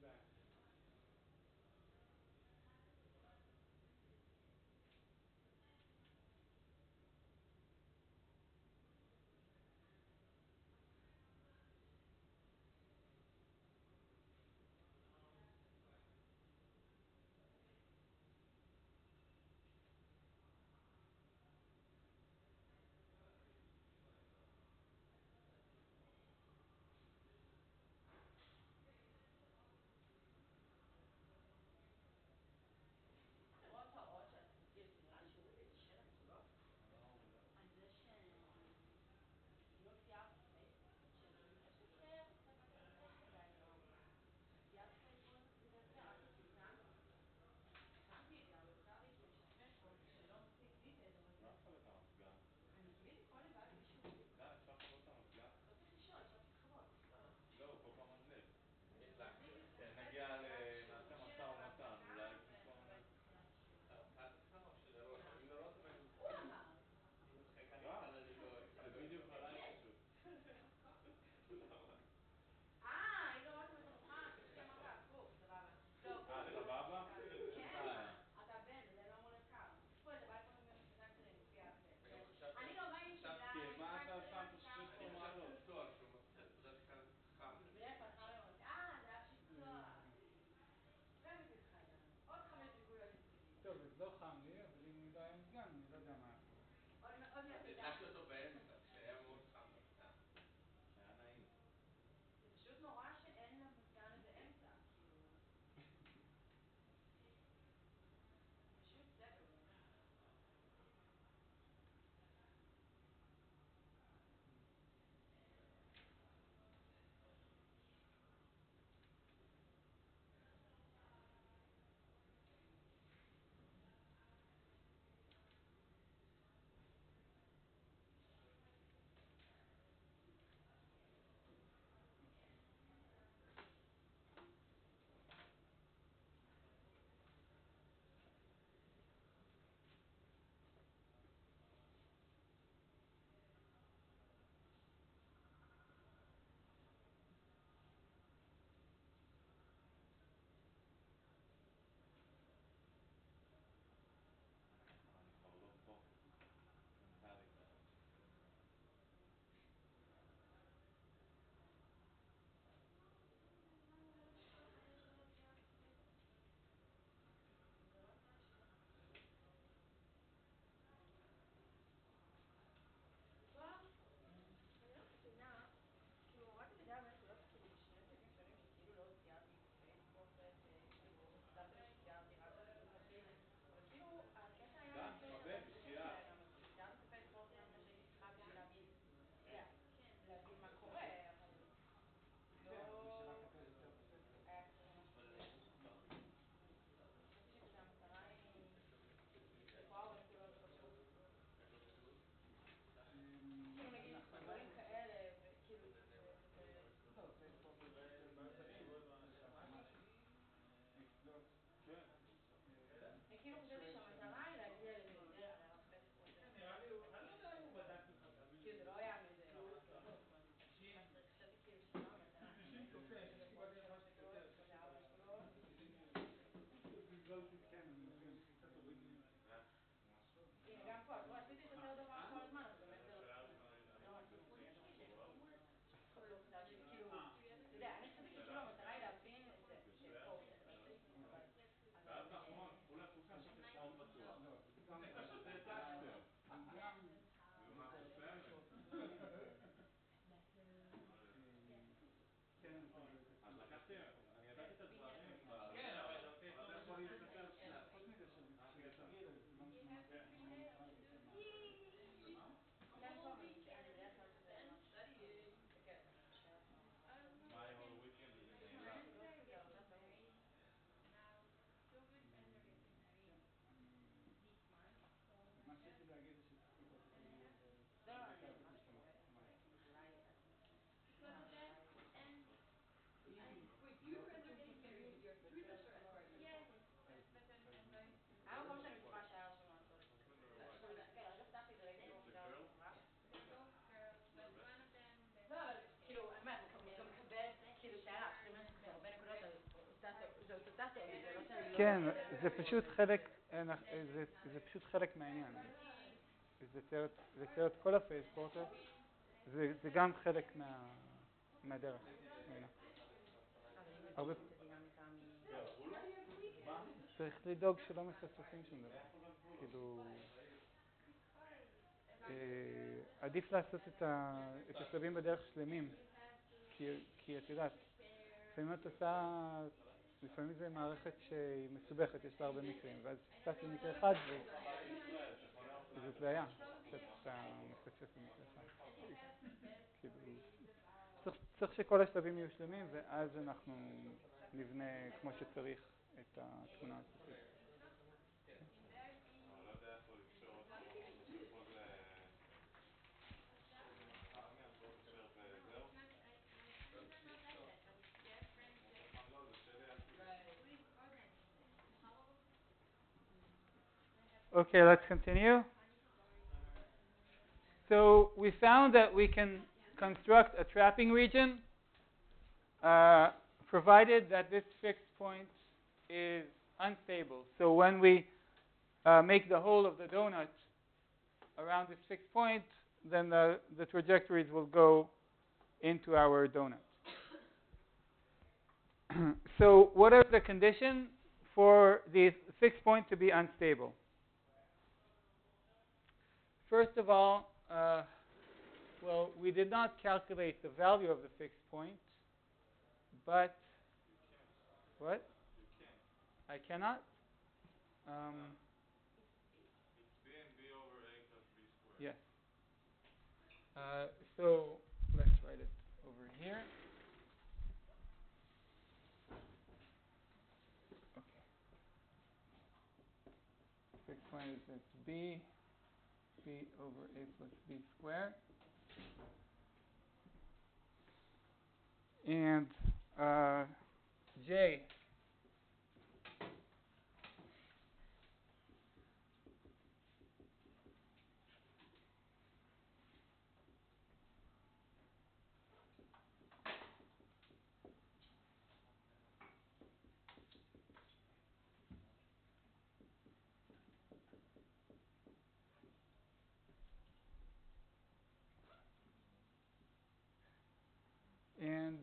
back. כן, זה פשוט חלק, זה פשוט חלק מהעניין. לצייר את כל הפייס פורטרט, זה גם חלק מהדרך. צריך לדאוג שלא מפספסים שום דבר. כאילו, עדיף לעשות את השלבים בדרך שלמים, כי את יודעת, לפעמים זה מערכת שהיא מסובכת, יש לה הרבה מקרים, ואז פספסת במקרה אחד וזאת בעיה, שאתה מפספס במקרה אחד. כאילו, צריך שכל השלבים יהיו שלמים, ואז אנחנו נבנה כמו שצריך את התמונה הסופית. Okay, let's continue. So we found that we can construct a trapping region provided that this fixed point is unstable. So when we make the whole of the donut around this fixed point, then the trajectories will go into our donut. So what are the conditions for the fixed point to be unstable? First of all, well, we did not calculate the value of the fixed point, but what? I cannot? It's b and b over a plus b squared. Yes. So let's write it over here. Okay. Fixed point is it's b over a plus b squared. And j and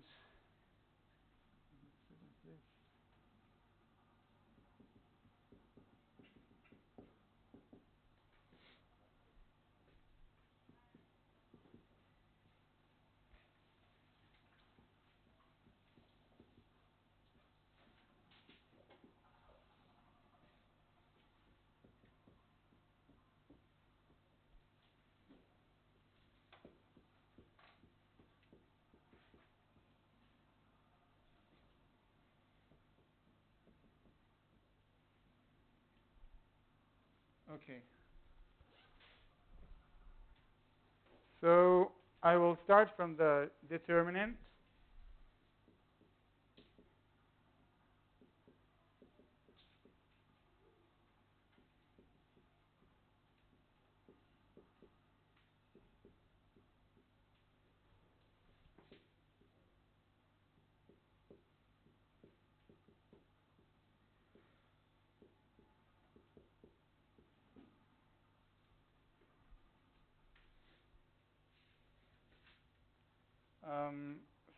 okay. So I will start from the determinant.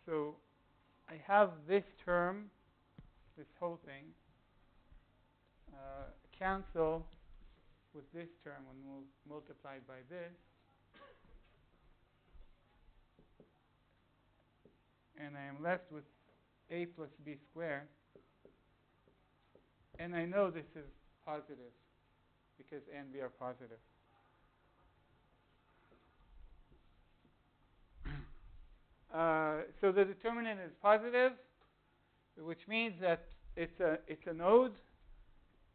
So I have this term, this whole thing, cancel with this term when we'll multiply by this. And I am left with a plus b squared. And I know this is positive because a and b are positive. So the determinant is positive, which means that it's a node,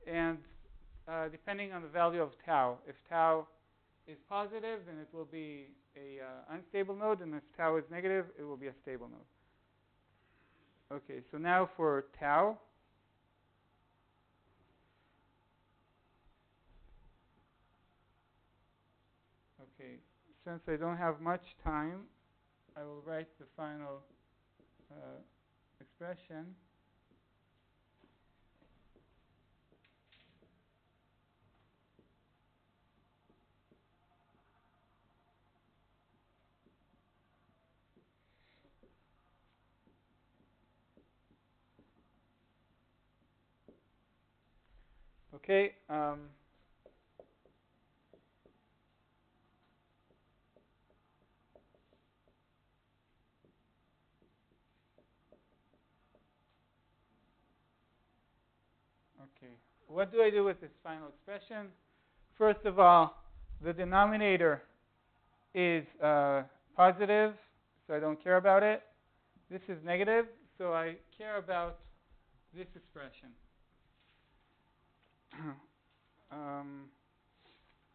and depending on the value of tau, if tau is positive, then it will be a unstable node, and if tau is negative, it will be a stable node. Okay, so now for tau. Okay, since I don't have much time, I will write the final expression. Okay. Okay. What do I do with this final expression? First of all, the denominator is positive, so I don't care about it. This is negative, so I care about this expression.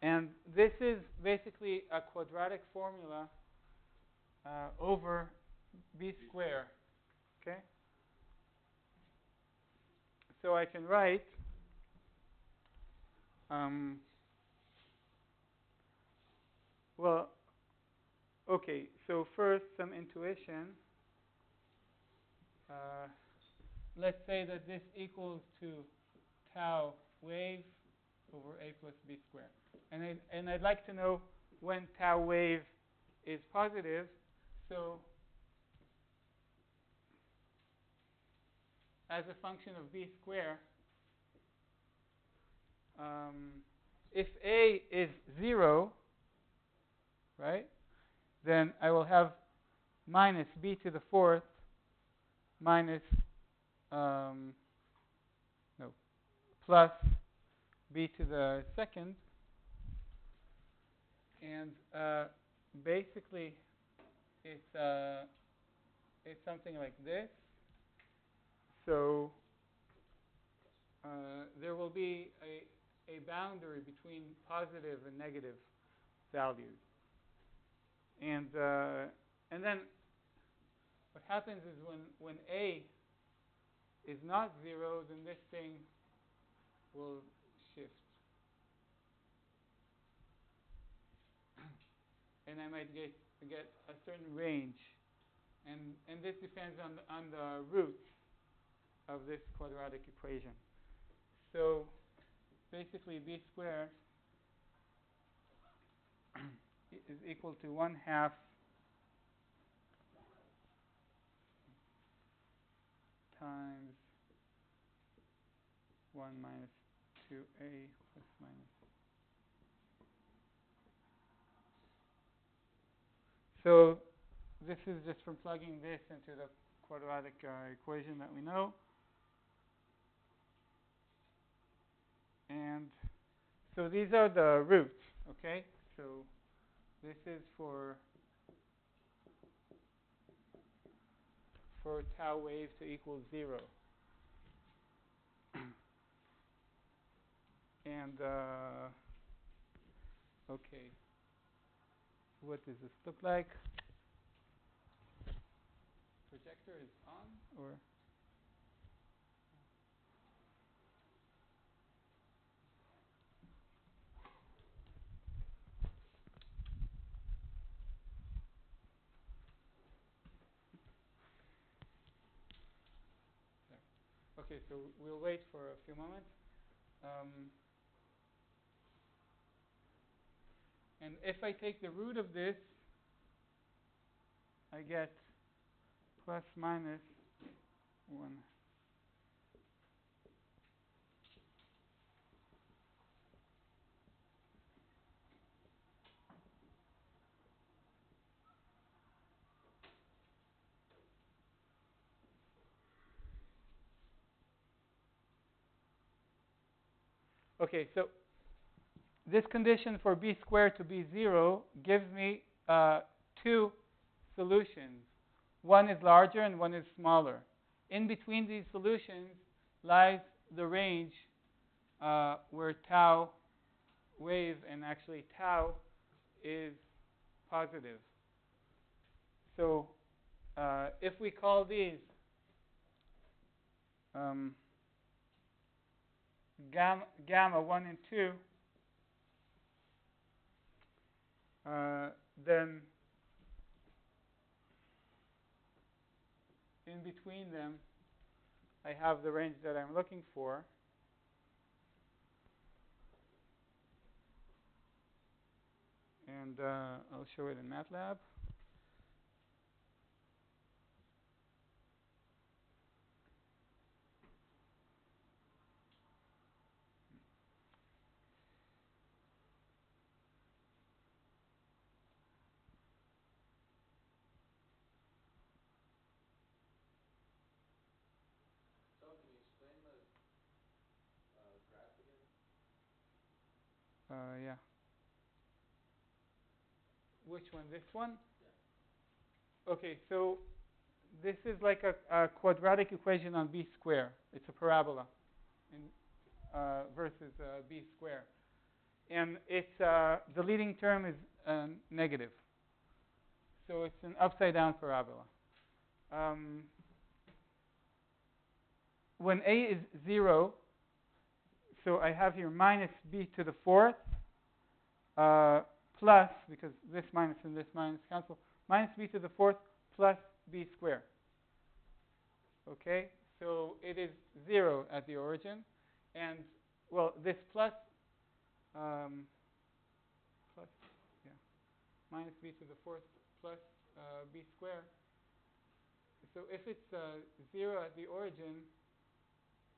And this is basically a quadratic formula over b squared. Okay? So I can write well, okay, so first some intuition. Let's say that this equals to tau wave over a plus b squared. And I'd like to know when tau wave is positive. So as a function of b squared, if a is 0, right, then I will have minus b to the fourth minus plus b to the second, and basically it's something like this. So there will be a boundary between positive and negative values, and then what happens is when a is not 0, then this thing will shift. And I might get a certain range. And this depends on the roots of this quadratic equation. So basically b squared is equal to 1/2 times 1 minus 2a plus minus. So this is just from plugging this into the quadratic equation that we know. And so these are the roots, okay? So this is for tau wave to equal 0. And, okay, what does this look like? Projector is on, or? Okay, so we'll wait for a few moments. And if I take the root of this, I get plus minus 1. Okay, so this condition for b squared to be 0 gives me 2 solutions. One is larger and one is smaller. In between these solutions lies the range where tau wave and actually tau is positive. So if we call these gamma 1 and 2, then in between them I have the range that I'm looking for. And I'll show it in MATLAB. Yeah. Which one? This one? Yeah. Okay, so this is like a quadratic equation on b square. It's a parabola in, versus b square. And it's the leading term is negative. So it's an upside down parabola. When a is 0, so I have here minus b to the fourth plus, because this minus and this minus cancel, minus b to the fourth plus b squared. Okay, so it is 0 at the origin. And, well, this plus, minus b to the fourth plus b squared. So if it's 0 at the origin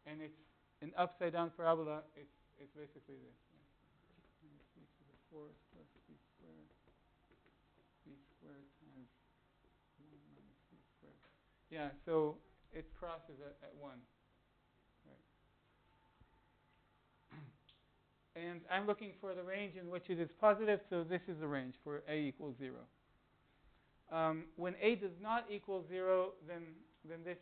and it's an upside down parabola, it's basically this. Yeah. Minus b to the fourth plus b squared times 1 minus b squared. Yeah, so it crosses at 1. Right. And I'm looking for the range in which it is positive, so this is the range for a equals 0. When a does not equal 0, then this,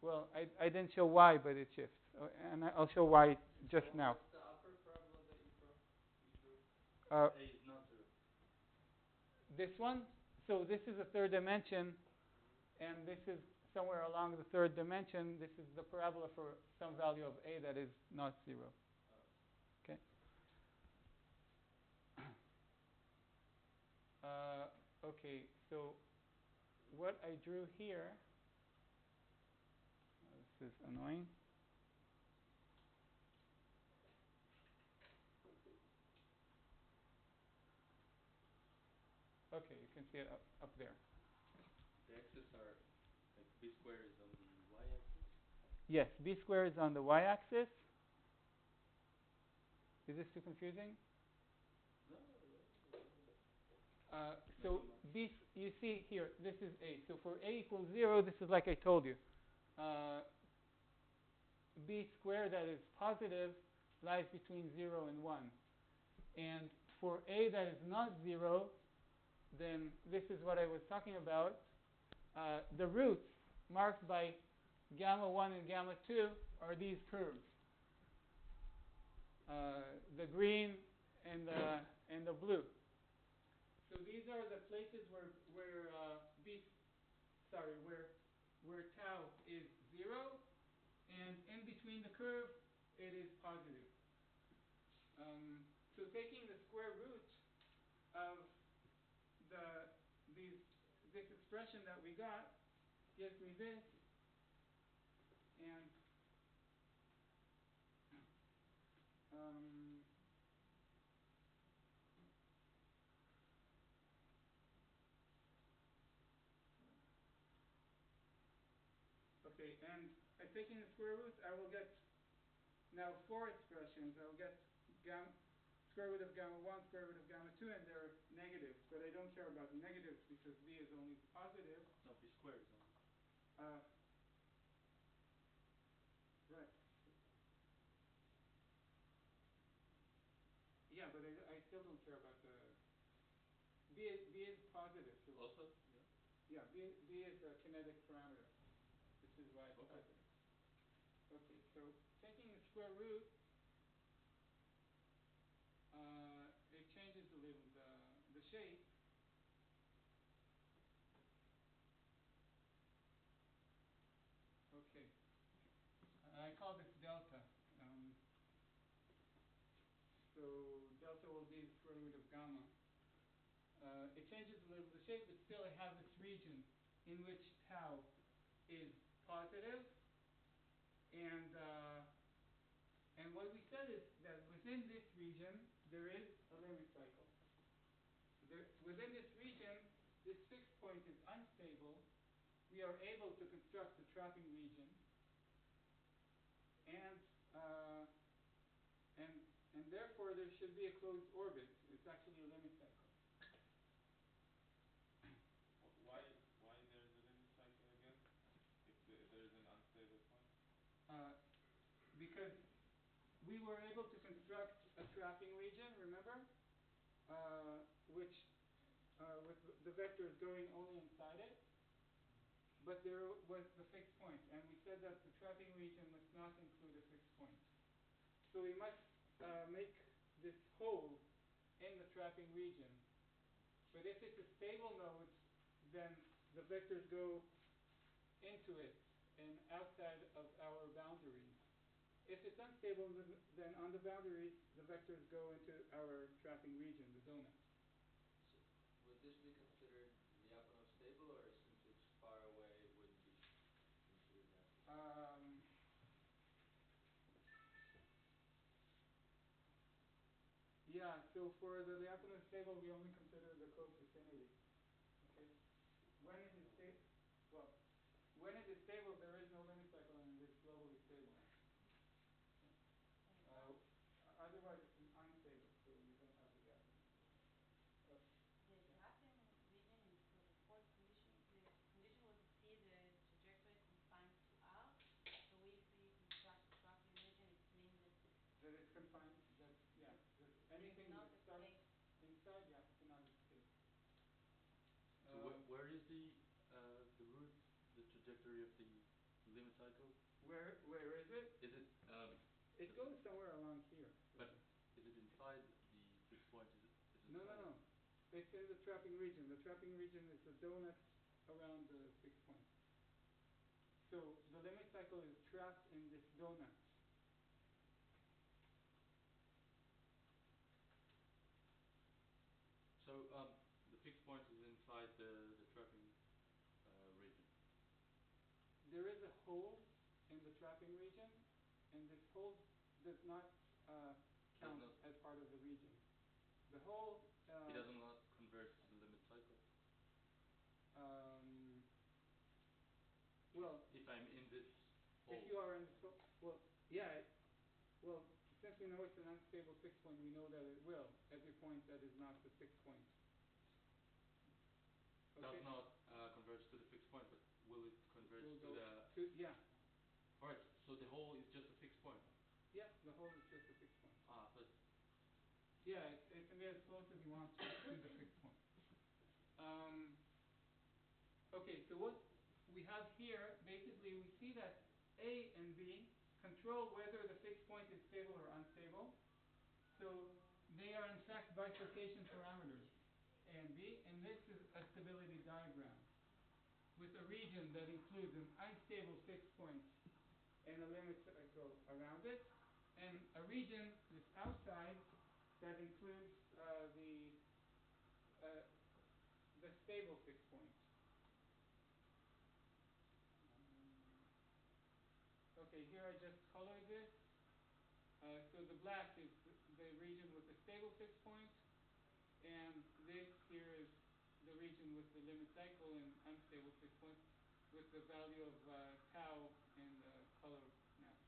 well, I didn't show y, but it shifts. And I'll show y just now. What's the upper parabola that you drew? A is not 0. This one, so this is a third dimension, and this is somewhere along the third dimension. This is the parabola for some value of a that is not 0. Okay. Okay, so what I drew here, this is annoying. Okay, you can see it up there. The axes are, like, b squared is on the y-axis? Yes, b squared is on the y-axis. Is this too confusing? No. So b, you see here, this is a. So for a equals 0, this is like I told you. B squared that is positive lies between 0 and 1. And for a that is not 0, then this is what I was talking about. The roots marked by gamma 1 and gamma 2 are these curves. The green and the blue. So these are the places where tau is 0, and in between the curve it is positive. So taking the square root of this expression that we got gives me this, and okay, and taking the square root, I will get now 4 expressions. I will get square root of gamma 1, square root of gamma 2, and they're negatives. But I don't care about the negatives because b is only positive. No, b squared is only. Right. Yeah, but I still don't care about the b is positive. So also, yeah, b is a kinetic parameter. This is why it's positive. Okay, so taking the square root, it changes a little the shape. Okay, I call this delta. So delta will be the square root of gamma. It changes a little the shape, but still I have this region in which tau is positive, and what we said is that within this region there is a limit cycle. Within this region, this fixed point is unstable. We are able to construct a trapping region, and therefore there should be a closed orbit. It's actually a limit cycle. Why there's a limit cycle again? If there's an unstable point? Because we were able to construct a trapping region, remember? Which with the vectors going only inside it, but there was the fixed point, and we said that the trapping region must not include a fixed point. So we must make this hole in the trapping region. But if it's a stable node, then the vectors go into it and outside of our boundaries. If it's unstable, then on the boundaries, the vectors go into our trapping region, the donut. So would this be considered Lyapunov stable, or since it's far away, it wouldn't be considered that? Yeah, so for the Lyapunov stable, we only consider the close vicinity. Okay? When it is stable, well, when it is stable, there is no limit cycle and it is globally stable. Otherwise, it's unstable, so you don't have the Lyapunov stable. The trapping region is for the fourth condition. The condition was to see the trajectory confined to R. So if we construct a trapping region, it means that That it's confined, that, yeah, that anything not that a starts state. inside, yeah, cannot escape. So where is the root, the trajectory of the limit cycle? Where is it? Is it It goes somewhere along here. but is it inside the fixed point? Is it No. inside? It's in the trapping region. The trapping region is the donut around the fixed point. So the limit cycle is trapped in this donut. So the fixed point is inside the trapping region. There is a hole in the trapping region, and this hole does not count as part of the region. The hole... it does not converge to the limit cycle? Well... If I'm in this hole... If you are in this hole... Well, yeah. Well, since we know it's an unstable fixed point, we know that it will, every point that is not the fixed point. Okay? Does not converge to the fixed point, but will it converge to the... yeah. Alright, so the hole is just a fixed point? Yeah, the hole is just a fixed point. But... Yeah, it can get as close as you want to the fixed point. Okay, so what we have here, basically we see that A and B control whether the fixed point is stable or unstable. So they are in fact bifurcation parameters, A and B, and this is a stability diagram with a region that includes an unstable fixed point and a limit cycle around it, and a region that's outside that includes the stable fixed point. Okay, here I just colored this. So the black is the region with the stable fixed point, and this here is the region with the limit cycle and unstable fixed point with the value of tau in the color map.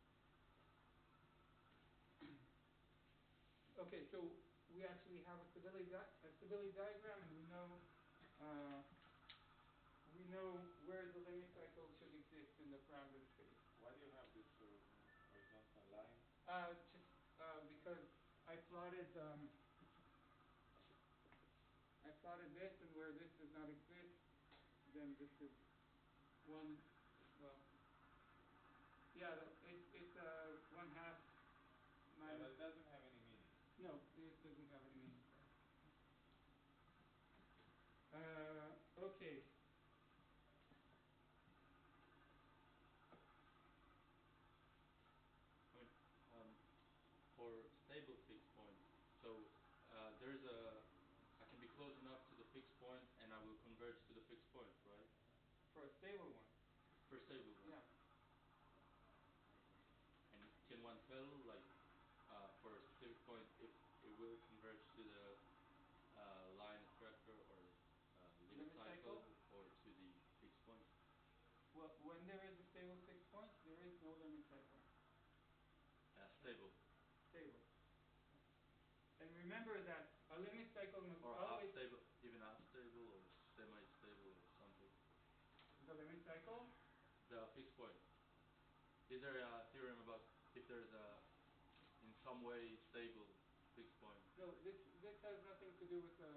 Okay, so we actually have a stability diagram, and we know where the limit cycle should exist in the parameter space. Why do you have this sort of horizontal line? Just because I plotted this, and where this does not exist, then this is one. Well, yeah, it's 1/2 minus. But it doesn't have any meaning. No, it doesn't have any meaning. Okay. I mean, for stable fixed points, so there's I can be close enough to the fixed point and I will converge to the fixed point, right? For a stable one. For a stable one? Yeah. And can one tell, like, for a specific point, if it will converge to the line attractor or limit cycle or to the fixed point? Well, when there is a stable fixed point, there is no limit cycle. Stable. Stable. And remember that a limit cycle must or always... half stable, even half stable or semi-stable or something. The limit cycle? The fixed point. Is there a theorem about if there's a in some way stable fixed No, this has nothing to do with the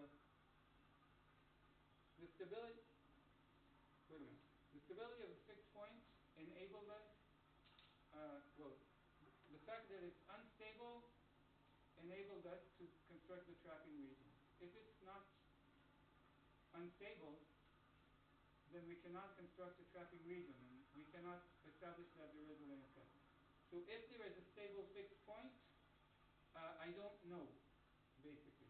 stability. Wait a minute. The stability of the fixed point enabled us. Well, the fact that it's unstable enabled us to construct the trapping region. If it's not unstable, then we cannot construct a trapping region, and we cannot establish that there is a limit cycle. So if there is a stable fixed point, I don't know, basically.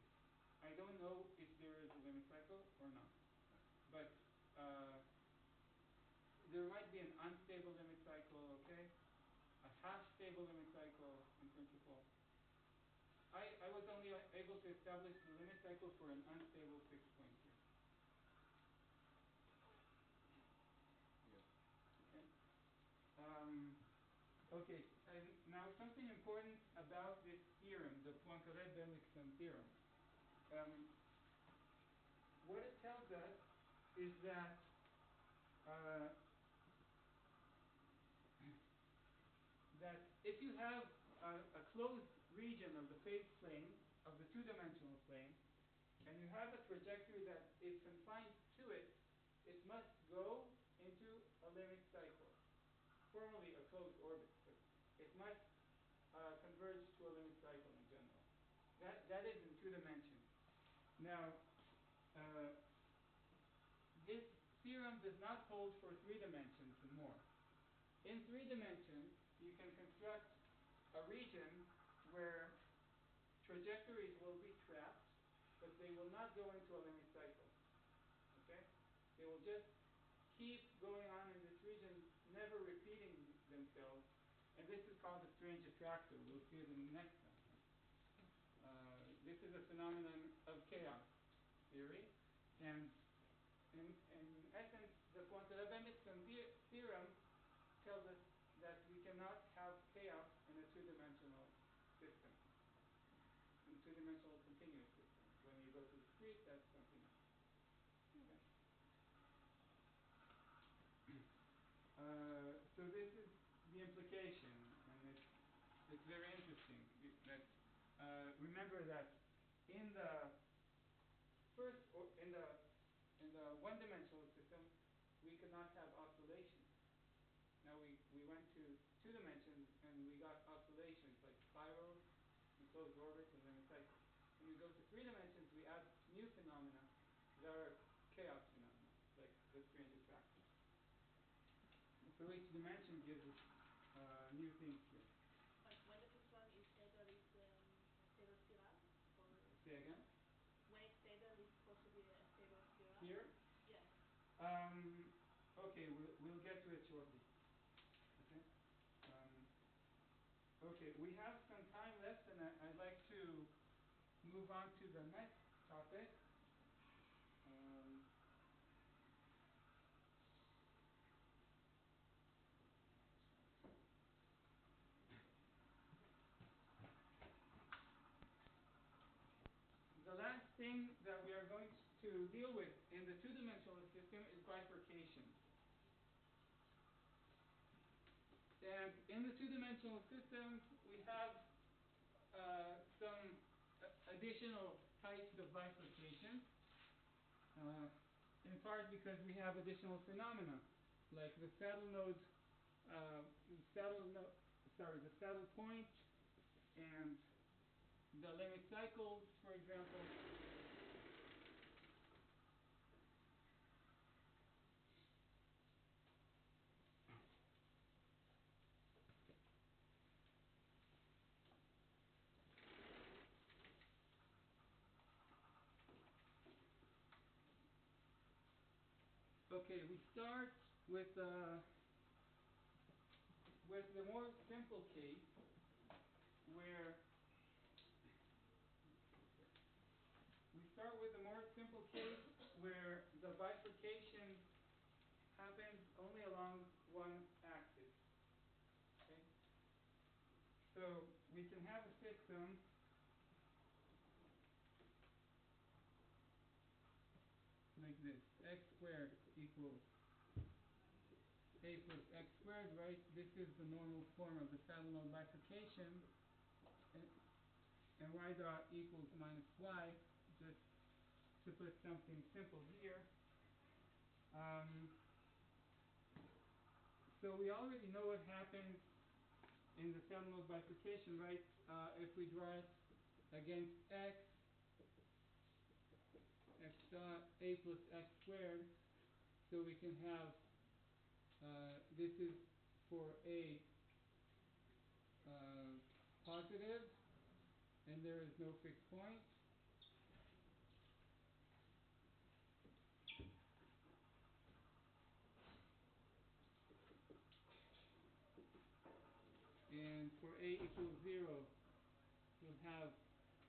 I don't know if there is a limit cycle or not. But there might be an unstable limit cycle, okay? A half-stable limit cycle in principle. I was only able to establish the limit cycle for an unstable fixed point here. Yeah. Okay. Okay. And now something important about this theorem, the Poincaré-Bendixson theorem. What it tells us is that that if you have a closed region of the phase plane, of the two-dimensional plane, and you have a trajectory that is confined to it, it must go into a limit cycle, formally a closed orbit, but it must converge to a limit cycle in general. That is in two dimensions. Now, this theorem does not hold for three dimensions and more. In three dimensions, you can construct a region where trajectories will be trapped, but they will not go into a limit cycle. Okay? They will just keep going on in this region, never repeating themselves, and this is called the strange attractor. We'll see it in the next one. This is a phenomenon of chaos theory, and in essence, the Poincaré-Bendixson theorem tells us that we cannot have chaos in a two-dimensional system, in a two-dimensional continuous system. When you go to the street, that's something else. Okay? So this is the implication, and it's very interesting. Remember that in the first, or in the one-dimensional system, we could not have oscillations. Now we went to two dimensions and we got oscillations like spirals, enclosed orbits, and limit cycles. When we go to three dimensions, we add new phenomena that are chaos phenomena, like the strange attractors. So each dimension gives us new things here. Like when the system is stable, it's a stable spiral? Or Say again? when it's stable, it's supposed to be a stable spiral? Here? Yes. Okay, we'll get to it shortly. Okay. Okay, we have some time left, and I'd like to move on to the next topic. The last thing that we are going to deal with in the two-dimensional system is bifurcation. And in the two-dimensional system, we have some additional types of bifurcation, in part because we have additional phenomena, like the saddle point, and the limit cycles, for example. Okay, we start with the more simple case where the bifurcation happens only along one axis. Okay? So we can have a system like this: x squared equals a plus x squared, right? This is the normal form of the saddle node bifurcation. and y dot equals minus y, just to put something simple here. So we already know what happens in the seminal bifurcation, right? If we draw it against x dot a plus x squared, so we can have, this is for a positive, and there is no fixed point. And for a equals 0, we'll have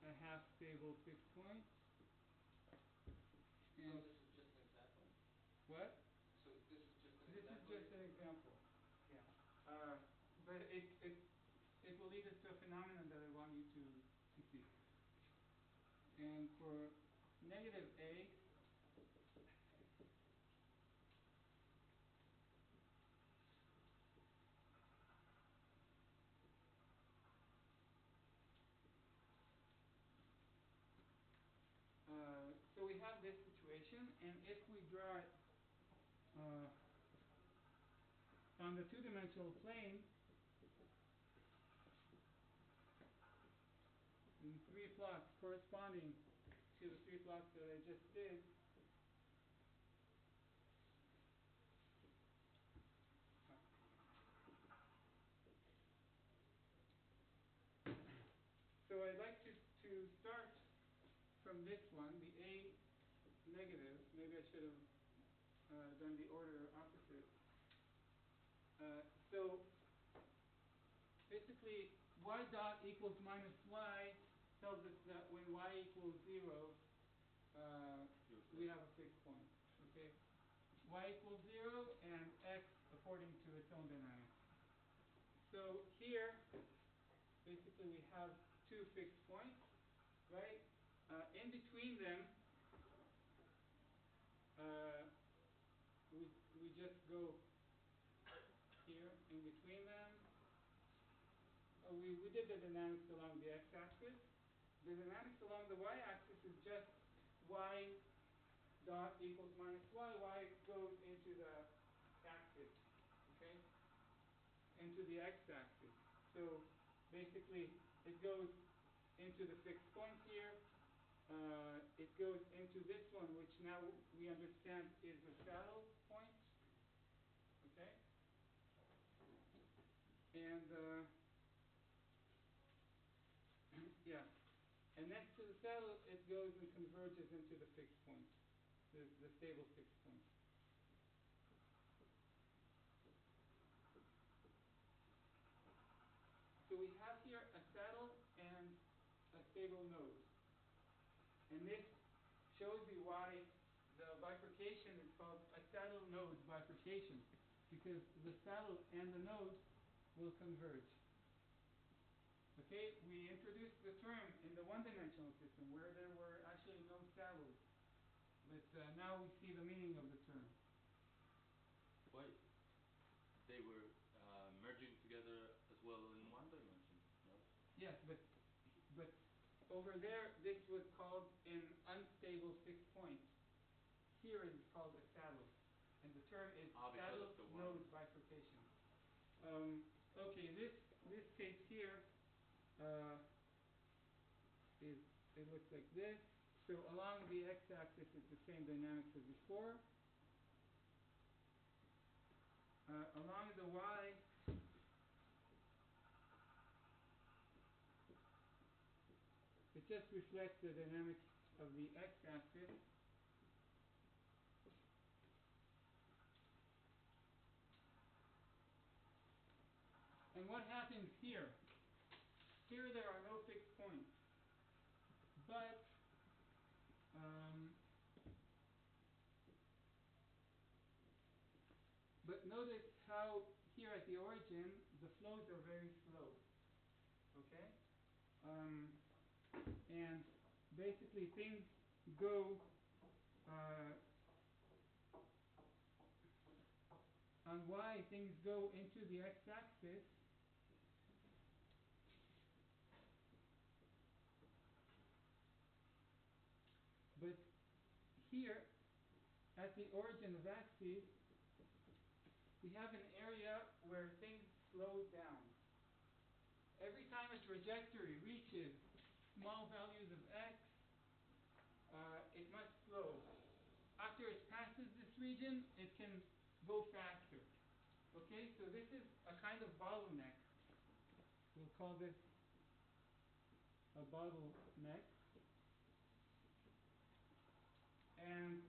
a half stable fixed point. So And this is just an example? what? So this is just an This is example? just an example. Yeah. But it will lead us to a phenomenon that I want you to see. And for negative a, so we have this situation, and if we draw it on the two-dimensional plane in 3 plots corresponding to the 3 plots that I just did, so I'd like to start from this one, the a negative. Maybe I should have done the order opposite. So basically, y dot equals minus y tells us that when y equals 0, we have a fixed point. Okay, y equals 0 and x according to its own dynamics. So here, basically, we have two fixed points, right? In between them, we just go here in between them. We did the dynamics along the x-axis. The dynamics along the y-axis is just y dot equals minus y. Y goes into the axis, okay? Into the x-axis. So basically, it goes into the fixed point here. It goes into this one, which now we understand is a saddle point, okay? And yeah, and next to the saddle, it goes and converges into the fixed point, the stable fixed point. So we have here a saddle and a stable node. And this shows you why the bifurcation is called a saddle node bifurcation, because the saddle and the node will converge. Okay, we introduced the term in the one-dimensional system where there were actually no saddles, but now we see the meaning of the term. Why? They were merging together as well in one dimension, no? Yes, but over there, this was called an unstable fixed point. Here it is called a saddle, and the term is saddle node bifurcation. Okay, this case here it looks like this. So along the x-axis it's the same dynamics as before. Along the y, it just reflects the dynamics of the x-axis. And what happens here? Here there are no fixed points. But notice how here at the origin the flows are very slow. Okay? And basically things go on y, things go into the x-axis here, at the origin of axes, we have an area where things slow down. Every time a trajectory reaches small values of x, it must slow. After it passes this region, it can go faster. Okay, so this is a kind of bottleneck. We'll call this a bottleneck. And